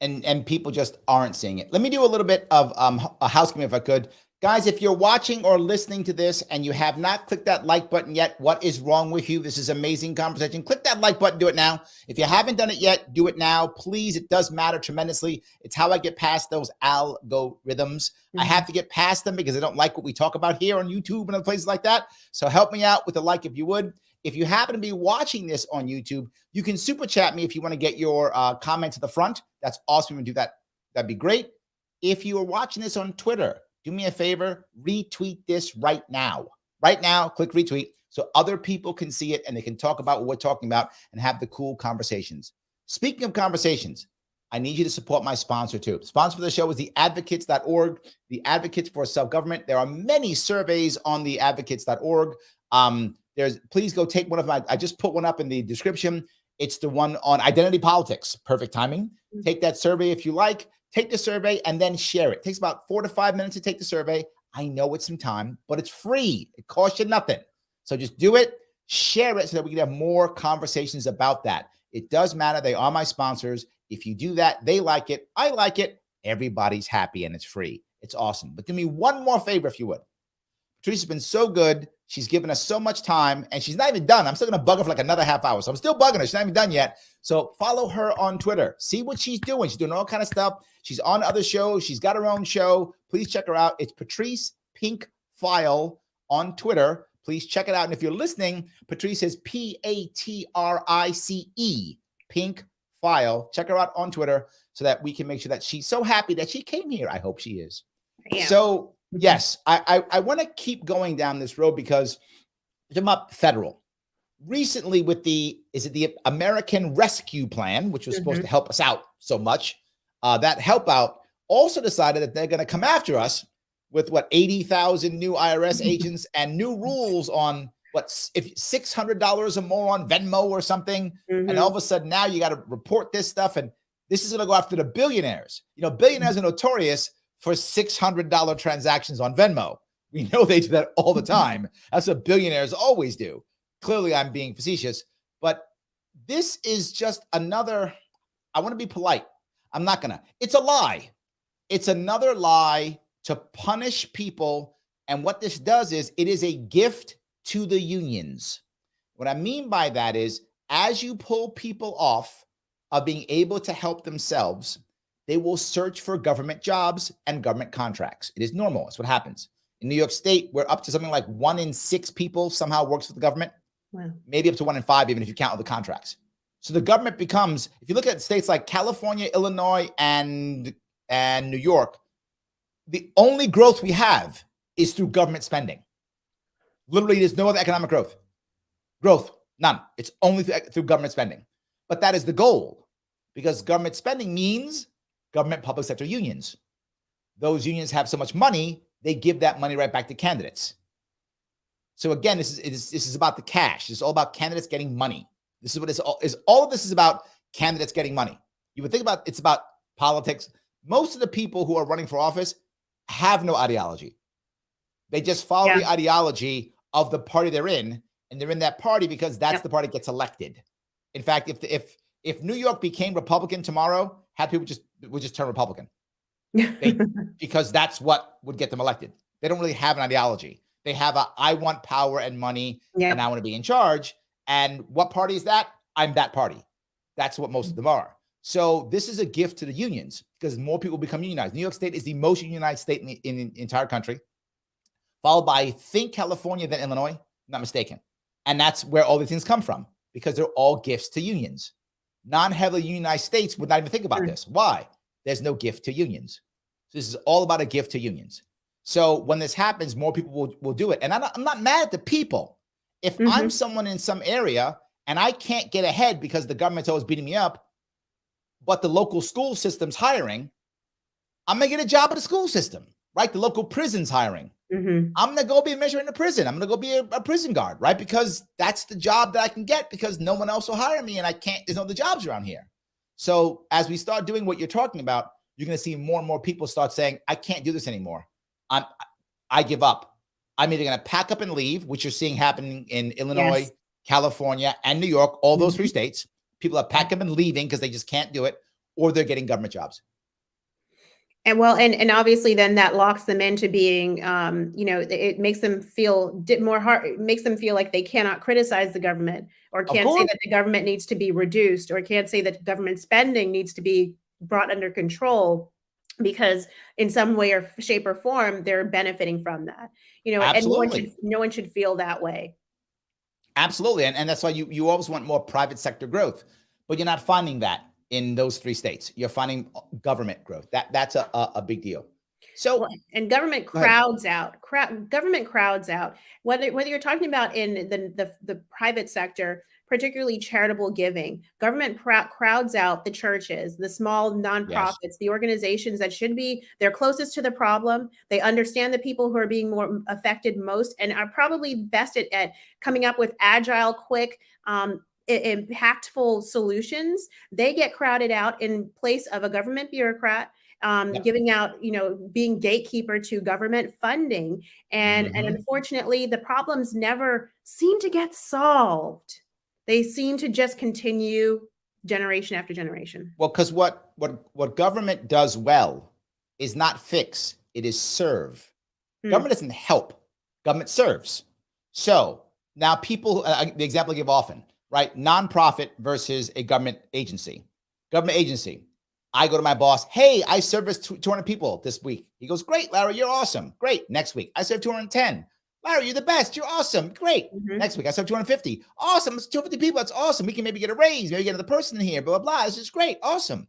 Speaker 1: And people just aren't seeing it. Let me do a little bit of a housekeeping if I could. Guys, if you're watching or listening to this and you have not clicked that like button yet, what is wrong with you? This is amazing conversation. Click that like button, do it now. If you haven't done it yet, do it now. Please, it does matter tremendously. It's how I get past those algorithms. I have to get past them because I don't like what we talk about here on YouTube and other places like that. So help me out with a like if you would. If you happen to be watching this on YouTube, you can super chat me if you want to get your comments at the front. That's awesome. You can do that. That'd be great. If you are watching this on Twitter, do me a favor, retweet this right now. Right now, click retweet so other people can see it and they can talk about what we're talking about and have the cool conversations. Speaking of conversations, I need you to support my sponsor too. The sponsor for the show is the advocates.org, the Advocates for Self-Government. There are many surveys on the advocates.org. Please go take one of my, I just put one up in the description. It's the one on identity politics. Perfect timing. Take that survey if you like. Take the survey and then share it. It takes about 4 to 5 minutes to take the survey. I know it's some time, but it's free. It costs you nothing. So just do it, share it so that we can have more conversations about that. It does matter. They are my sponsors. If you do that, they like it. I like it. Everybody's happy and it's free. It's awesome. But do me one more favor if you would. Patrice has been so good. She's given us so much time and she's not even done. I'm still going to bug her for like another half hour. So I'm still bugging her. She's not even done yet. So follow her on Twitter. See what she's doing. She's doing all kind of stuff. She's on other shows. She's got her own show. Please check her out. It's Patrice Pink File on Twitter. Please check it out. And if you're listening, Patrice is Patrice, Pink File. Check her out on Twitter so that we can make sure that she's so happy that she came here. I hope she is. Yeah. So yes, I want to keep going down this road because we're talking about federal. Recently with the American Rescue Plan, which was supposed to help us out so much, that help out also decided that they're going to come after us with 80,000 new IRS agents and new rules on if $600 or more on Venmo or something. And all of a sudden now you got to report this stuff. And this is going to go after the billionaires. You know, billionaires are notorious for $600 transactions on Venmo. We know they do that all the time. That's what billionaires always do. Clearly, I'm being facetious, but this is just another, I want to be polite. I'm not going to. It's a lie. It's another lie to punish people. And what this does is it is a gift to the unions. What I mean by that is, as you pull people off of being able to help themselves, they will search for government jobs and government contracts. It is normal. It's what happens. In New York State, we're up to something like 1 in 6 people somehow works for the government.
Speaker 2: Wow.
Speaker 1: Maybe up to 1 in 5, even if you count all the contracts. So the government becomes, if you look at states like California, Illinois, and New York, the only growth we have is through government spending. Literally, there's no other economic growth. None. It's only through government spending. But that is the goal, because government spending means government public sector unions. Those unions have so much money, they give that money right back to candidates. So again, this is about the cash. It's all about candidates getting money. This is what all of this is about, candidates getting money. You would think about it's about politics. Most of the people who are running for office have no ideology. They just follow the ideology of the party they're in, and they're in that party because that's the party that gets elected. In fact, if New York became Republican tomorrow, half people would just turn Republican. Because that's what would get them elected. They don't really have an ideology. They have I want power and money, and I want to be in charge. And what party is that? I'm that party. That's what most of them are. So this is a gift to the unions because more people become unionized. New York State is the most unionized state in the entire country, followed by, I think, California, then Illinois, not mistaken. And that's where all these things come from, because they're all gifts to unions. Non-heavily unionized states would not even think about this. Why? There's no gift to unions. So this is all about a gift to unions. So when this happens, more people will do it. And I'm not mad at the people. If I'm someone in some area and I can't get ahead because the government's always beating me up, but the local school system's hiring, I'm going to get a job at the school system, right? The local prison's hiring. I'm going to go be a measure in the prison. I'm going to go be a prison guard, right? Because that's the job that I can get because no one else will hire me and there's no other jobs around here. So as we start doing what you're talking about, you're going to see more and more people start saying, I can't do this anymore. I give up. I'm either going to pack up and leave, which you're seeing happening in Illinois, California, and New York, all those 3 states. People are packing up and leaving because they just can't do it, or they're getting government jobs.
Speaker 2: And and obviously then that locks them into being, it makes them feel more hard. It makes them feel like they cannot criticize the government, or can't say that the government needs to be reduced, or can't say that government spending needs to be brought under control, because in some way or shape or form, they're benefiting from that.
Speaker 1: Absolutely.
Speaker 2: And no one should feel that way.
Speaker 1: Absolutely. And that's why you always want more private sector growth, but you're not finding that in those 3 states. You're finding government growth. That's a big deal. So
Speaker 2: and government crowds out. Government crowds out. Whether you're talking about in the private sector, particularly charitable giving, government crowds out the churches, the small nonprofits, the organizations that they're closest to the problem. They understand the people who are being more affected most, and are probably best at coming up with agile, quick, impactful solutions. They get crowded out in place of a government bureaucrat, giving out, being gatekeeper to government funding. And unfortunately, the problems never seem to get solved. They seem to just continue generation after generation.
Speaker 1: Well, because what government does well is not fix, it is serve. Government doesn't help, government serves. So now people, the example I give often, right? Nonprofit versus a government agency. Government agency. I go to my boss, hey, I serviced 200 people this week. He goes, great, Larry, you're awesome. Great. Next week, I served 210. Larry, you're the best. You're awesome. Great. Next week, I served 250. Awesome. It's 250 people. That's awesome. We can maybe get a raise. Maybe get another person in here. Blah, blah, blah. This is great. Awesome.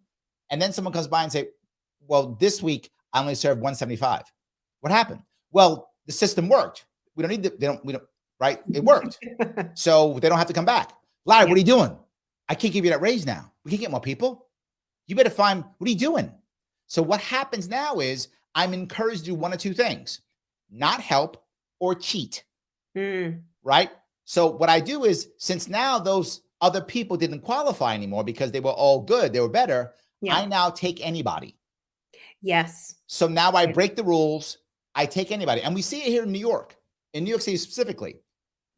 Speaker 1: And then someone comes by and say, well, this week, I only served 175. What happened? Well, the system worked. We don't need right? It worked. So they don't have to come back. Larry, what are you doing? I can't give you that raise now. We can get more people. You better find, what are you doing? So what happens now is I'm encouraged to do 1 or 2 things, not help or cheat, right? So what I do is, since now those other people didn't qualify anymore because they were all good, they were better, I now take anybody.
Speaker 2: Yes.
Speaker 1: So now I break the rules. I take anybody. And we see it here in New York City specifically.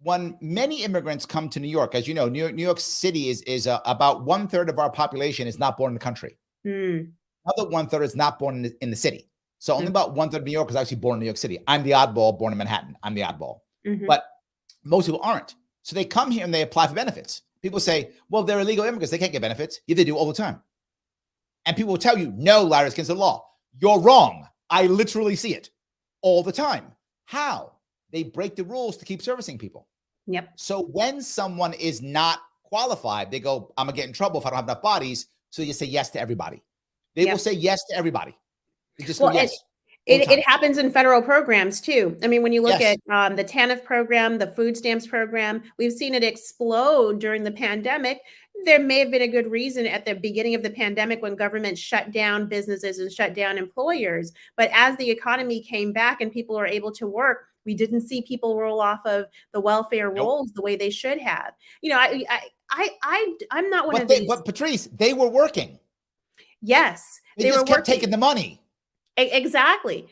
Speaker 1: When many immigrants come to New York, as you know, New York City is about 1/3 of our population is not born in the country. Another 1/3 is not born in the city. So only about 1/3 of New York is actually born in New York City. I'm the oddball born in Manhattan. I'm the oddball. But most people aren't. So they come here and they apply for benefits. People say, well, they're illegal immigrants. They can't get benefits. Yeah, they do all the time. And people will tell you, no, Larry, it's against the law. You're wrong. I literally see it all the time. How? They break the rules to keep servicing people.
Speaker 2: Yep.
Speaker 1: So when someone is not qualified, they go, I'm going to get in trouble if I don't have enough bodies. So you say yes to everybody. They will say yes to everybody. They just go yes.
Speaker 2: It happens in federal programs too. I mean, when you look at the TANF program, the food stamps program, we've seen it explode during the pandemic. There may have been a good reason at the beginning of the pandemic when government shut down businesses and shut down employers. But as the economy came back and people are able to work, we didn't see people roll off of the welfare rolls the way they should have. You know, I'm not one of these.
Speaker 1: But Patrice, they were working.
Speaker 2: Yes,
Speaker 1: they just kept taking the money.
Speaker 2: Exactly.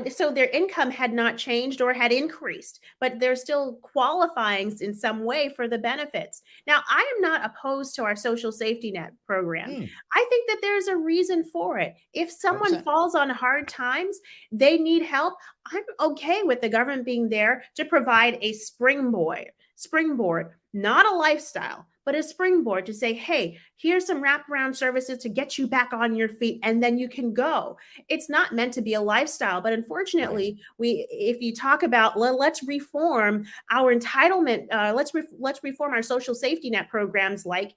Speaker 2: So their income had not changed or had increased, but they're still qualifying in some way for the benefits. Now, I am not opposed to our social safety net program. I think that there's a reason for it. If someone 100%. Falls on hard times, they need help. I'm okay with the government being there to provide a springboard, not a lifestyle, but a springboard to say, hey, here's some wraparound services to get you back on your feet, and then you can go. It's not meant to be a lifestyle, but unfortunately, if you talk about let's reform our entitlement, let's reform our social safety net programs like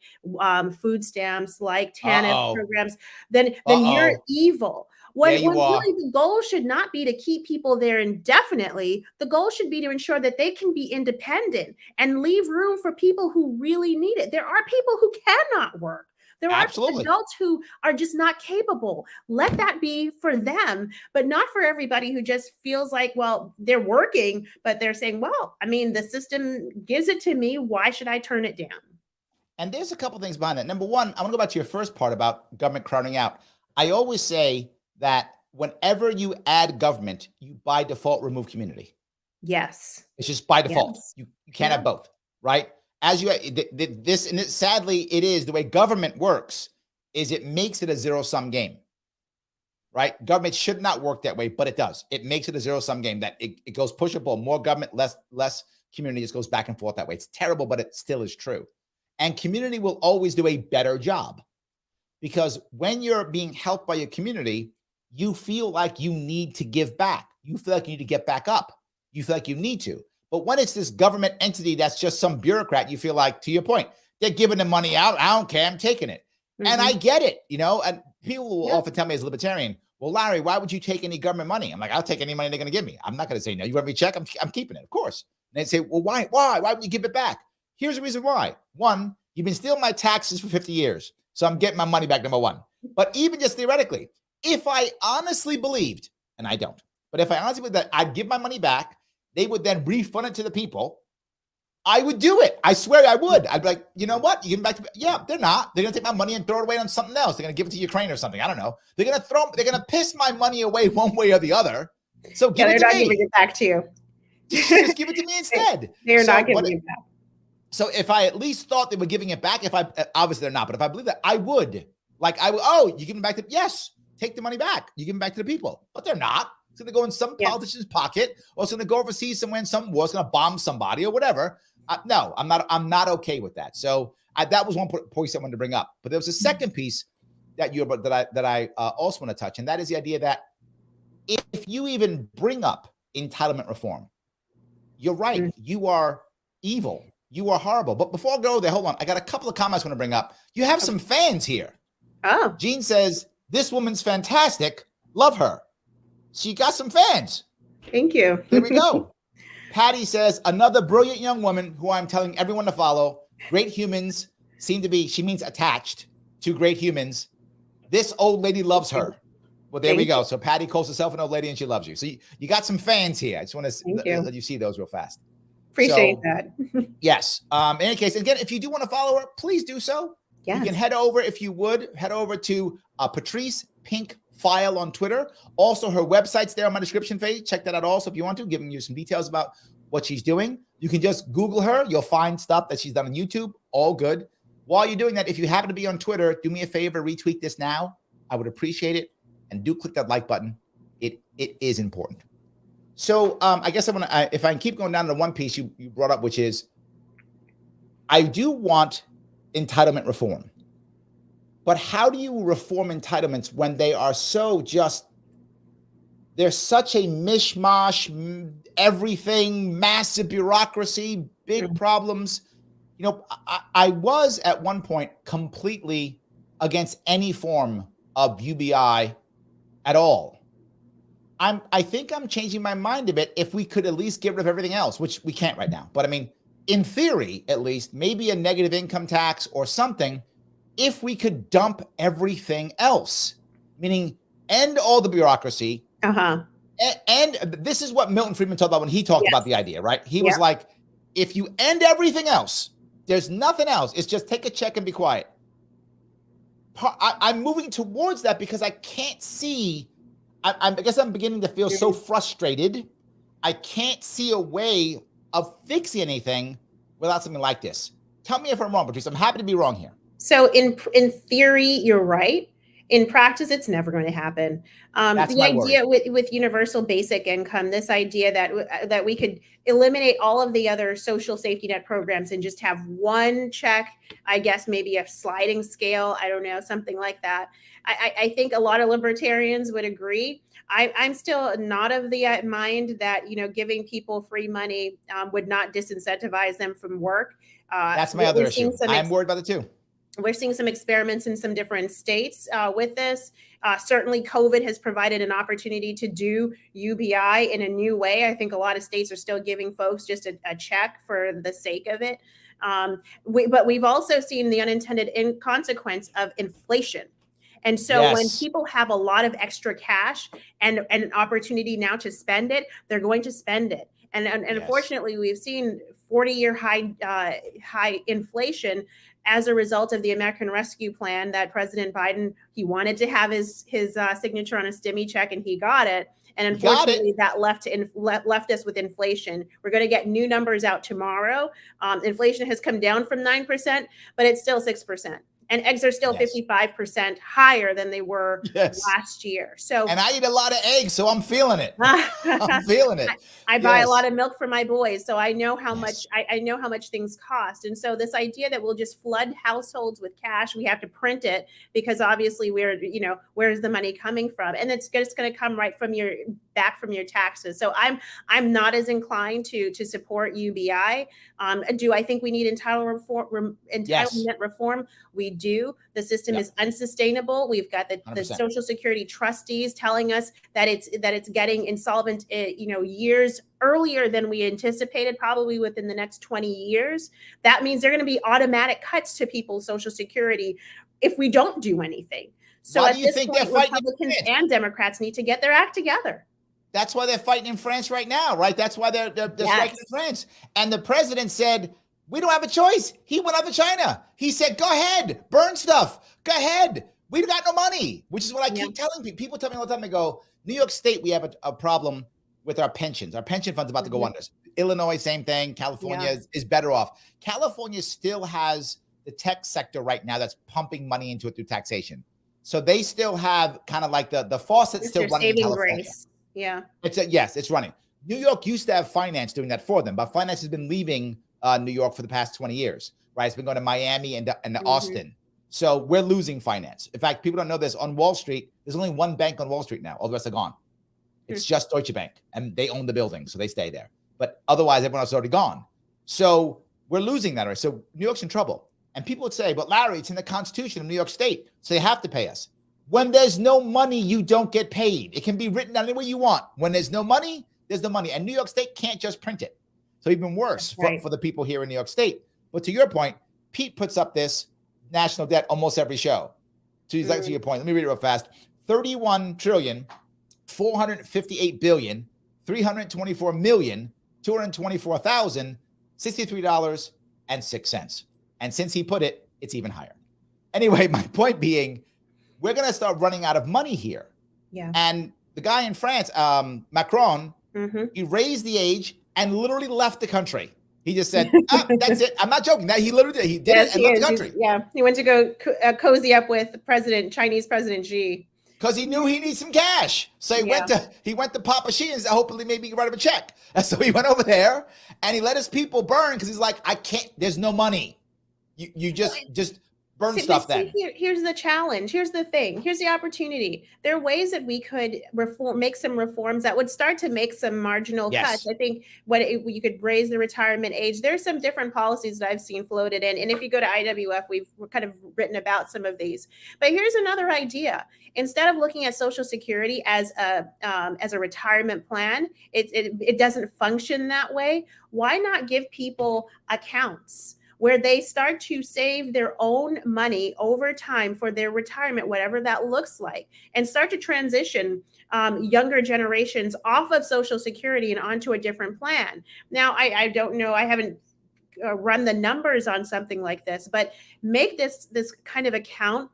Speaker 2: food stamps, like TANF programs, then you're evil. When really the goal should not be to keep people there indefinitely. The goal should be to ensure that they can be independent and leave room for people who really need it. There are people who cannot work. There are adults who are just not capable. Let that be for them, but not for everybody who just feels like, well, they're working, but they're saying, well, I mean, the system gives it to me. Why should I turn it down?
Speaker 1: And there's a couple things behind that. Number one, I want to go back to your first part about government crowding out. I always say that whenever you add government, you by default remove community.
Speaker 2: Yes.
Speaker 1: It's just by default. Yes. You can't have both, right? As you this, and sadly, it is the way government works, is it makes it a zero-sum game, right? Government should not work that way, but it does. It makes it a zero-sum game that it goes push or pull, more government, less community. It goes back and forth that way. It's terrible, but it still is true. And community will always do a better job, because when you're being helped by your community, you feel like you need to give back. You feel like you need to get back up. You feel like you need to. But when it's this government entity that's just some bureaucrat, you feel like, to your point, they're giving the money out. I don't care. I'm taking it. And I get it, you know, and people will often tell me as a libertarian, well, Larry, why would you take any government money? I'm like, I'll take any money they're going to give me. I'm not going to say no. You want me to check? I'm keeping it, of course. And they say, well, why? Why would you give it back? Here's the reason why. One, you've been stealing my taxes for 50 years. So I'm getting my money back, number one. But even just theoretically, if I honestly believed, and I don't, but if I honestly believed that I'd give my money back, they would then refund it to the people, I would do it. I swear I would. I'd be like, you know what? You give it back to, yeah, they're not. They're going to take my money and throw it away on something else. They're going to give it to Ukraine or something. I don't know. They're going to piss my money away one way or the other. So give it to me.
Speaker 2: They're not giving it back to you.
Speaker 1: Just give it to me instead.
Speaker 2: They're not giving it back.
Speaker 1: So if I at least thought they were giving it back, obviously they're not, but if I believe that, I would. You give them back to, yes, take the money back. You give them back to the people, but they're not. It's going to go in some politician's pocket, or it's going to go overseas somewhere in some war. It's going to bomb somebody or whatever. No, I'm not okay with that. So that was one point I wanted to bring up. But there was a second piece that I also want to touch, and that is the idea that if you even bring up entitlement reform, you're right. You are evil. You are horrible. But before I go there, hold on. I got a couple of comments I want to bring up. You have some fans here.
Speaker 2: Oh.
Speaker 1: Jean says, this woman's fantastic. Love her. So you got some fans.
Speaker 2: Thank you.
Speaker 1: There we go. Patty says, another brilliant young woman who I'm telling everyone to follow. Great humans seem to be, she means attached to great humans. This old lady loves her. Well, there we go. So Patty calls herself an old lady and she loves you. So you got some fans here. I just want to let you see those real fast.
Speaker 2: Appreciate that.
Speaker 1: Yes. In any case, again, if you do want to follow her, please do so. Yes. You can head over, if you would, to Patrice Pink File on Twitter. Also, her website's there on my description page. Check that out also if you want to, giving you some details about what she's doing. You can just Google her. You'll find stuff that she's done on YouTube. All good. While you're doing that, if you happen to be on Twitter, do me a favor, retweet this now. I would appreciate it. and do click that like button. It is important. So I guess if I can keep going down to one piece you brought up, which is I do want entitlement reform. But how do you reform entitlements when they are so just, there's such a mishmash, everything, massive bureaucracy, big problems. You know, I was at one point completely against any form of UBI at all. I think I'm changing my mind a bit if we could at least get rid of everything else, which we can't right now. But I mean, in theory, at least, maybe a negative income tax or something, if we could dump everything else, meaning end all the bureaucracy. And this is what Milton Friedman talked about when he talked about the idea, right? He was like, if you end everything else, there's nothing else. It's just take a check and be quiet. I'm moving towards that because I can't see, I guess I'm beginning to feel so frustrated. I can't see a way of fixing anything without something like this. Tell me if I'm wrong, Patrice. I'm happy to be wrong here.
Speaker 2: So in theory, you're right. In practice, it's never going to happen. The idea with universal basic income, this idea that we could eliminate all of the other social safety net programs and just have one check, I guess maybe a sliding scale, I don't know, something like that. I think a lot of libertarians would agree. I'm still not of the mind that, you know, giving people free money would not disincentivize them from work.
Speaker 1: That's my other issue. I'm worried about it too.
Speaker 2: We're seeing some experiments in some different states with this. Certainly, COVID has provided an opportunity to do UBI in a new way. I think a lot of states are still giving folks just a check for the sake of it. But we've also seen the unintended consequence of inflation. And so when people have a lot of extra cash and an opportunity now to spend it, they're going to spend it. And unfortunately, we've seen 40-year high inflation as a result of the American Rescue Plan that President Biden, he wanted to have his signature on a stimmy check, and he got it. And unfortunately, that left us with inflation. We're going to get new numbers out tomorrow. Inflation has come down from 9%, but it's still 6%. And eggs are still 55% higher than they were last year. So,
Speaker 1: and I eat a lot of eggs, so I'm feeling it. I'm feeling it.
Speaker 2: I buy a lot of milk for my boys, so I know how much I know how much things cost. And so this idea that we'll just flood households with cash, we have to print it because obviously where's the money coming from? And it's just going to come right from your taxes. So I'm not as inclined to support UBI. Do I think we need entitlement reform? We do. The system is unsustainable. We've got the Social Security trustees telling us that it's getting insolvent, years earlier than we anticipated, probably within the next 20 years. That means there are going to be automatic cuts to people's Social Security if we don't do anything. So at this point, Republicans and Democrats need to get their act together.
Speaker 1: That's why they're fighting in France right now, right? That's why they're striking in France. And the president said, we don't have a choice. He went out to China. He said, go ahead, burn stuff. Go ahead. We've got no money, which is what I keep telling people. People tell me all the time, they go, New York State, we have a problem with our pensions. Our pension fund's about to go under. Illinois, same thing. California is better off. California still has the tech sector right now that's pumping money into it through taxation. So they still have kind of like the faucet still running in California. Grace.
Speaker 2: Yeah.
Speaker 1: It's running. New York used to have finance doing that for them, but finance has been leaving New York for the past 20 years, right? It's been going to Miami and Austin. So we're losing finance. In fact, people don't know this. On Wall Street, there's only one bank on Wall Street now. All the rest are gone. It's just Deutsche Bank, and they own the building, so they stay there. But otherwise, everyone else is already gone. So we're losing that. Right? So New York's in trouble. And people would say, but Larry, it's in the Constitution of New York State, so you have to pay us. When there's no money, you don't get paid. It can be written down any way you want. When there's no money, there's no money. And New York State can't just print it. So even worse for the people here in New York State. But to your point, Pete puts up this national debt almost every show. To your point, let me read it real fast. 31 trillion, 458 billion, 324 million, 224,000, $63.06. And since he put it, it's even higher. Anyway, my point being, we're going to start running out of money here.
Speaker 2: Yeah.
Speaker 1: And the guy in France, Macron, he raised the age and literally left the country. He just said, that's it. I'm not joking. He literally did. He did it and left the country.
Speaker 2: He went to go cozy up with Chinese President Xi.
Speaker 1: because he knew he needs some cash. So he went to Papa Sheehan's, hopefully maybe he can write him a check. And so he went over there and he let his people burn because he's like, I can't, there's no money. You just burn stuff then.
Speaker 2: Here's the challenge. Here's the thing. Here's the opportunity. There are ways that we could make some reforms that would start to make some marginal cuts. I think you could raise the retirement age. There's some different policies that I've seen floated in. And if you go to IWF, we've kind of written about some of these. But here's another idea. Instead of looking at Social Security as a retirement plan, it doesn't function that way. Why not give people accounts where they start to save their own money over time for their retirement, whatever that looks like, and start to transition younger generations off of Social Security and onto a different plan. Now, I don't know, I haven't run the numbers on something like this, but make this kind of account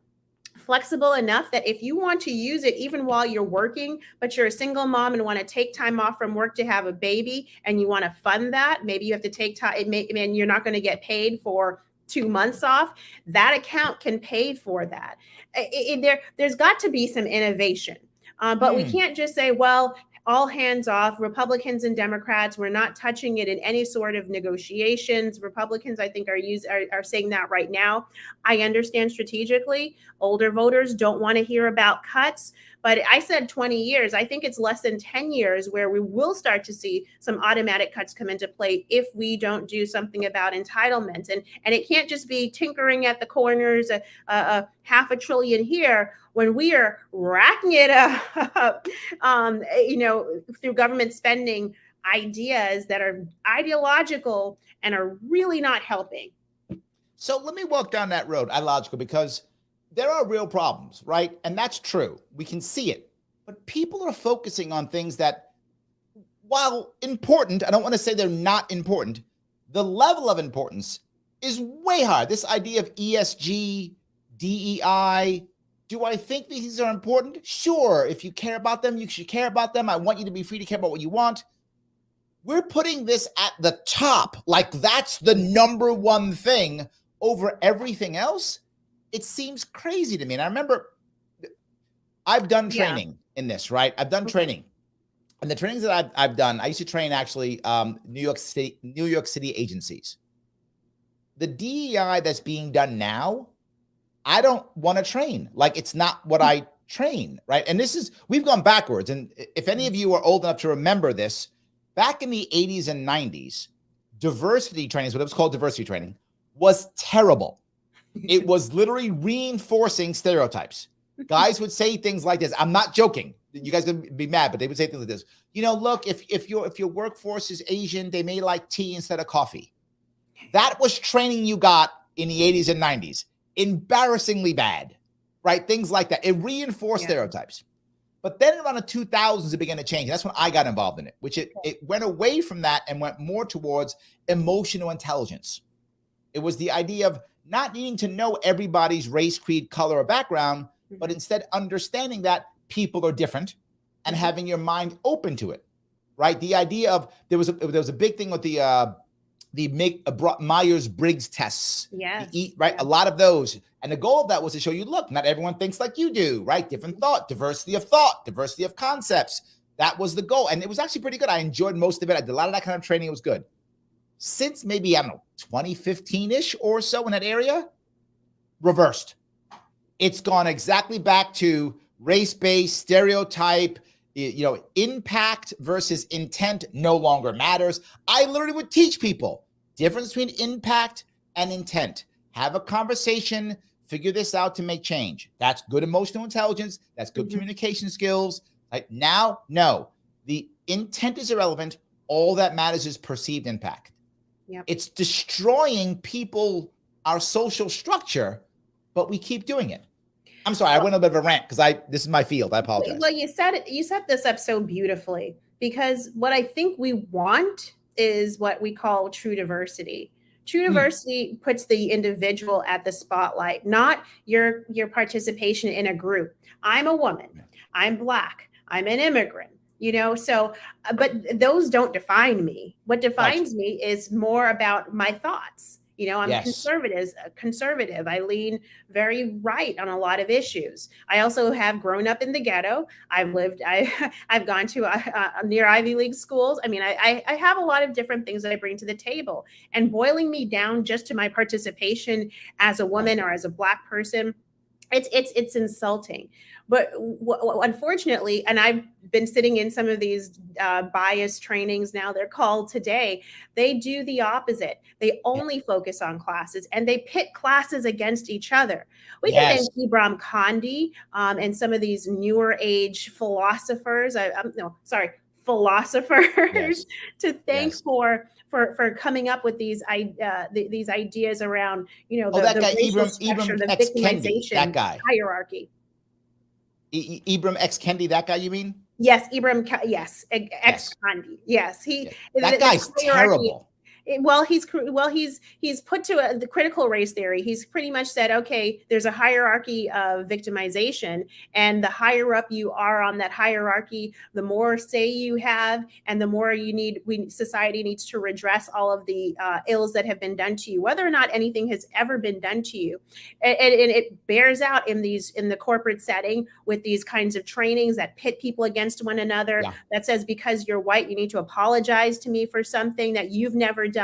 Speaker 2: flexible enough that if you want to use it even while you're working, but you're a single mom and want to take time off from work to have a baby and you want to fund that, maybe you have to take time and you're not going to get paid for 2 months off, that account can pay for that. There's got to be some innovation, but we can't just say, well, all hands off. Republicans and Democrats, we're not touching it in any sort of negotiations. Republicans, I think, are saying that right now. I understand strategically, older voters don't want to hear about cuts, but I said 20 years. I think it's less than 10 years where we will start to see some automatic cuts come into play if we don't do something about entitlements. And it can't just be tinkering at the corners, a $500 billion here, when we are racking it up, through government spending ideas that are ideological and are really not helping.
Speaker 1: So let me walk down that road, ideological, because there are real problems, right? And that's true. We can see it. But people are focusing on things that, while important, I don't want to say they're not important, the level of importance is way higher. This idea of ESG, DEI, do I think these are important? Sure. If you care about them, you should care about them. I want you to be free to care about what you want. We're putting this at the top, like that's the number one thing over everything else. It seems crazy to me. And I remember I've done training in this, right? I've done training. And the trainings that I've done, I used to train actually New York City agencies. The DEI that's being done now, I don't want to train. Like, it's not what I train, right? And we've gone backwards. And if any of you are old enough to remember this, back in the 80s and 90s, diversity training, what it was called, diversity training, was terrible. It was literally reinforcing stereotypes. Guys would say things like this. I'm not joking. You guys gonna be mad, but they would say things like this. Look, if your workforce is Asian, they may like tea instead of coffee. That was training you got in the 80s and 90s. Embarrassingly bad, right? Things like that. It reinforced stereotypes. But then around the 2000s, it began to change. That's when I got involved in it, which it went away from that and went more towards emotional intelligence. It was the idea of not needing to know everybody's race, creed, color, or background, but instead understanding that people are different and having your mind open to it, right? The idea of there was a big thing with the Myers-Briggs tests, right? A lot of those. And the goal of that was to show you, look, not everyone thinks like you do, right? Different thought, diversity of concepts. That was the goal. And it was actually pretty good. I enjoyed most of it. I did a lot of that kind of training. It was good. Since maybe, 2015-ish or so in that area, reversed. It's gone exactly back to race-based, stereotype, impact versus intent no longer matters. I literally would teach people difference between impact and intent. Have a conversation, figure this out to make change. That's good emotional intelligence. That's good communication skills. Right now, no, the intent is irrelevant. All that matters is perceived impact. Yep. It's destroying our social structure, but we keep doing it. I'm sorry, I went a bit of a rant because this is my field. I apologize.
Speaker 2: Well, you set this up so beautifully, because what I think we want is what we call true diversity. True diversity puts the individual at the spotlight, not your participation in a group. I'm a woman. I'm Black. I'm an immigrant. But those don't define me. What defines me is more about my thoughts. I'm
Speaker 1: Yes.
Speaker 2: conservative. I lean very right on a lot of issues. I also have grown up in the ghetto. I've gone to near Ivy League schools. I mean, I have a lot of different things that I bring to the table, and boiling me down just to my participation as a woman or as a Black person, it's insulting. But unfortunately, and I've been sitting in some of these bias trainings now, they're called today, they do the opposite. They only focus on classes, and they pit classes against each other. We can
Speaker 1: Yes.
Speaker 2: thank Ibram Kendi and some of these newer age philosophers. Philosophers
Speaker 1: Yes.
Speaker 2: to thank
Speaker 1: Yes.
Speaker 2: for coming up with these ideas around
Speaker 1: That
Speaker 2: the
Speaker 1: guy,
Speaker 2: racial
Speaker 1: Ibram
Speaker 2: structure, the
Speaker 1: X. Kendi, that
Speaker 2: victimization
Speaker 1: guy.
Speaker 2: hierarchy.
Speaker 1: Ibram X. Kendi, that guy, you mean?
Speaker 2: Yes, X Kendi. Yes,
Speaker 1: That guy's terrible.
Speaker 2: He's put to the critical race theory. He's pretty much said, okay, there's a hierarchy of victimization, and the higher up you are on that hierarchy, the more say you have, and the more society needs to redress all of the ills that have been done to you, whether or not anything has ever been done to you. And it bears out in the corporate setting with these kinds of trainings that pit people against one another.
Speaker 1: Yeah.
Speaker 2: That says, because you're white, you need to apologize to me for something that you've never done.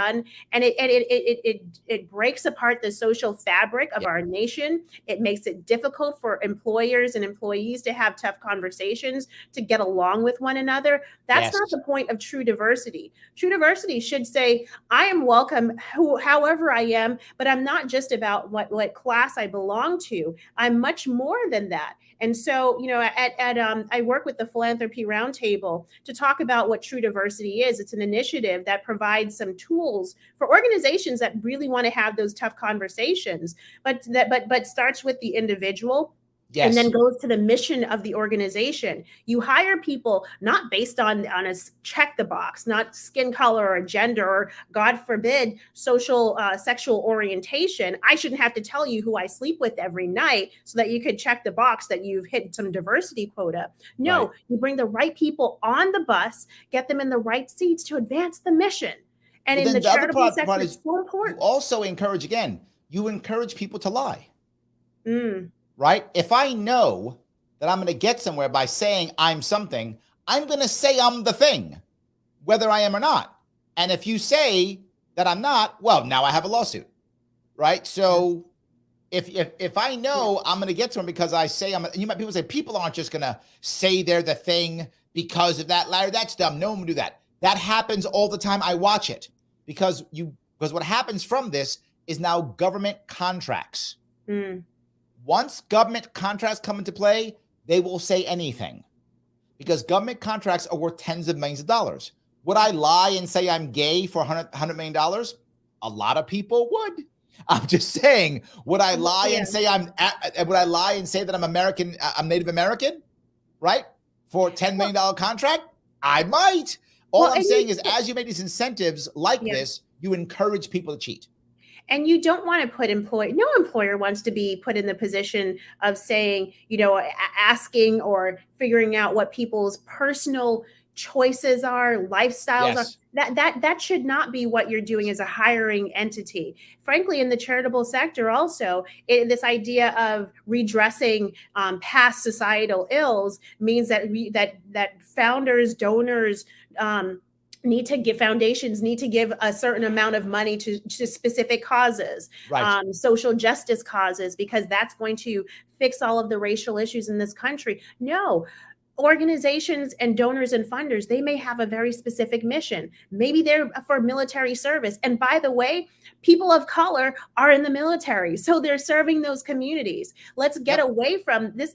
Speaker 2: And it breaks apart the social fabric of our nation. It makes it difficult for employers and employees to have tough conversations, to get along with one another. That's not the point of true diversity. True diversity should say, I am welcome however I am, but I'm not just about what class I belong to. I'm much more than that. And so, I work with the Philanthropy Roundtable to talk about what true diversity is. It's an initiative that provides some tools for organizations that really want to have those tough conversations, but starts with the individual.
Speaker 1: Yes.
Speaker 2: And then goes to the mission of the organization. You hire people not based on a check the box, not skin color or gender, or God forbid, sexual orientation. I shouldn't have to tell you who I sleep with every night so that you could check the box that you've hit some diversity quota. No, right. You bring the right people on the bus, get them in the right seats to advance the mission. And in the charitable sector, it's so important.
Speaker 1: You also encourage people to lie. Right? If I know that I'm going to get somewhere by saying I'm something, I'm going to say I'm the thing, whether I am or not. And if you say that I'm not, well, now I have a lawsuit, right? So if I know I'm going to get somewhere because I say people say people aren't just going to say they're the thing because of that. Larry, that's dumb. No one would do that. That happens all the time. I watch it because what happens from this is now government contracts. Once government contracts come into play, they will say anything because government contracts are worth tens of millions of dollars. Would I lie and say I'm gay for $100 million? A lot of people would. I'm just saying, would I lie and say that I'm American, I'm Native American, right? For a $10 million contract? I might. All I'm saying is as you make these incentives like this, you encourage people to cheat.
Speaker 2: And you don't want to put no employer wants to be put in the position of saying, asking or figuring out what people's personal choices are, lifestyles are. That should not be what you're doing as a hiring entity. Frankly, in the charitable sector also, this idea of redressing past societal ills means that founders, donors, foundations need to give a certain amount of money to specific causes, right. Social justice causes, because that's going to fix all of the racial issues in this country. No. Organizations and donors and funders, they may have a very specific mission. Maybe they're for military service. And by the way, people of color are in the military, so they're serving those communities. Let's get away from this.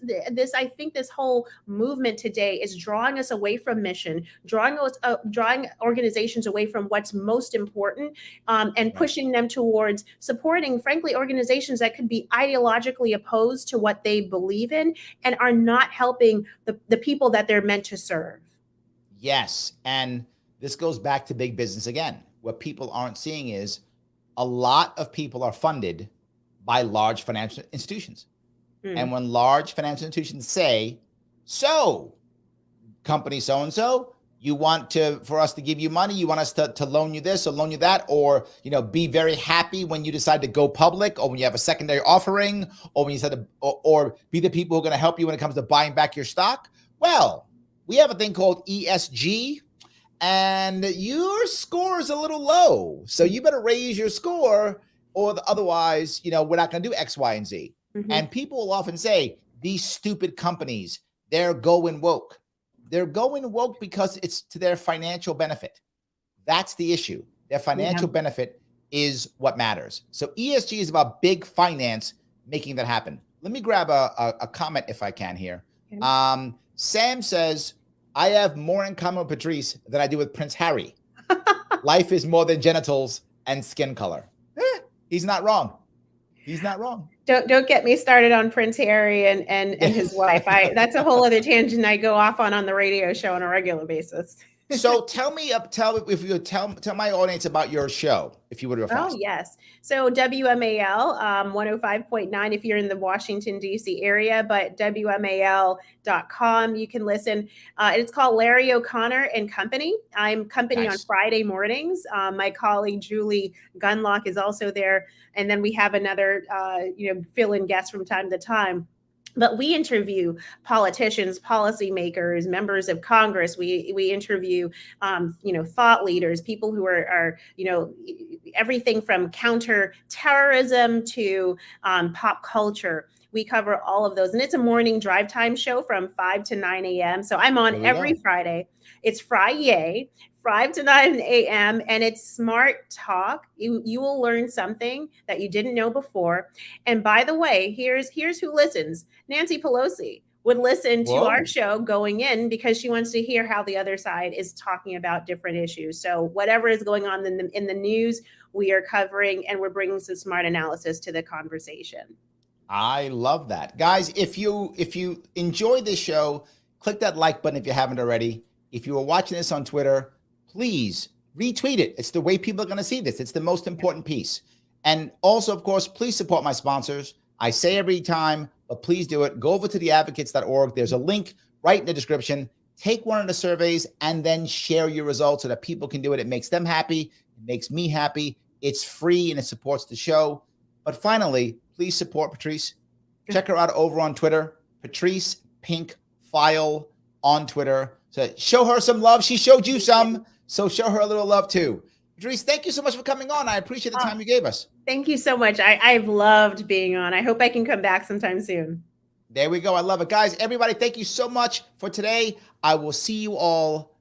Speaker 2: I think this whole movement today is drawing us away from mission, drawing organizations away from what's most important, and pushing them towards supporting, frankly, organizations that could be ideologically opposed to what they believe in and are not helping the people that they're meant to serve.
Speaker 1: Yes. And this goes back to big business again. What people aren't seeing is a lot of people are funded by large financial institutions. And when large financial institutions say, so company so-and-so, You want for us to give you money. You want us to loan you this or loan you that, or, be very happy when you decide to go public, or when you have a secondary offering, or when you decide to, or be the people who are going to help you when it comes to buying back your stock. Well, we have a thing called ESG, and your score is a little low. So you better raise your score, or otherwise, we're not going to do X, Y, and Z. Mm-hmm. And people will often say, these stupid companies, they're going woke. They're going woke because it's to their financial benefit. That's the issue. Their financial benefit is what matters. So ESG is about big finance making that happen. Let me grab a comment if I can here. Okay. Sam says, I have more in common with Patrice than I do with Prince Harry. Life is more than genitals and skin color. He's not wrong. He's not wrong.
Speaker 2: Don't get me started on Prince Harry and his wife. That's a whole other tangent I go off on the radio show on a regular basis.
Speaker 1: So tell my audience about your show, if you would real fast.
Speaker 2: Oh, yes. So WMAL 105.9 if you're in the Washington, D.C. area, but WMAL.com, you can listen. It's called Larry O'Connor and Company. I'm company on Friday mornings. My colleague, Julie Gunlock, is also there. And then we have another, fill-in guest from time to time. But we interview politicians, policymakers, members of Congress. We interview, thought leaders, people who are everything from counter-terrorism to pop culture. We cover all of those. And it's a morning drive time show from 5 to 9 a.m. So I'm on every Friday. It's Friday, 5 to 9 a.m. and it's smart talk. You will learn something that you didn't know before. And by the way, here's who listens. Nancy Pelosi would listen to our show going in because she wants to hear how the other side is talking about different issues. So whatever is going on in the news, we are covering, and we're bringing some smart analysis to the conversation.
Speaker 1: I love that. Guys, if you enjoy this show, click that like button if you haven't already. If you are watching this on Twitter, please retweet it. It's the way people are going to see this. It's the most important piece. And also, of course, please support my sponsors. I say every time, but please do it. Go over to theadvocates.org. There's a link right in the description. Take one of the surveys and then share your results so that people can do it. It makes them happy. It makes me happy. It's free and it supports the show. But finally, please support Patrice. Check her out over on Twitter, Patrice Pink File on Twitter. So show her some love. She showed you some, so show her a little love too. Patrice, thank you so much for coming on. I appreciate the time you gave us.
Speaker 2: Thank you so much. I've loved being on. I hope I can come back sometime soon.
Speaker 1: There we go. I love it. Guys, everybody, thank you so much for today. I will see you all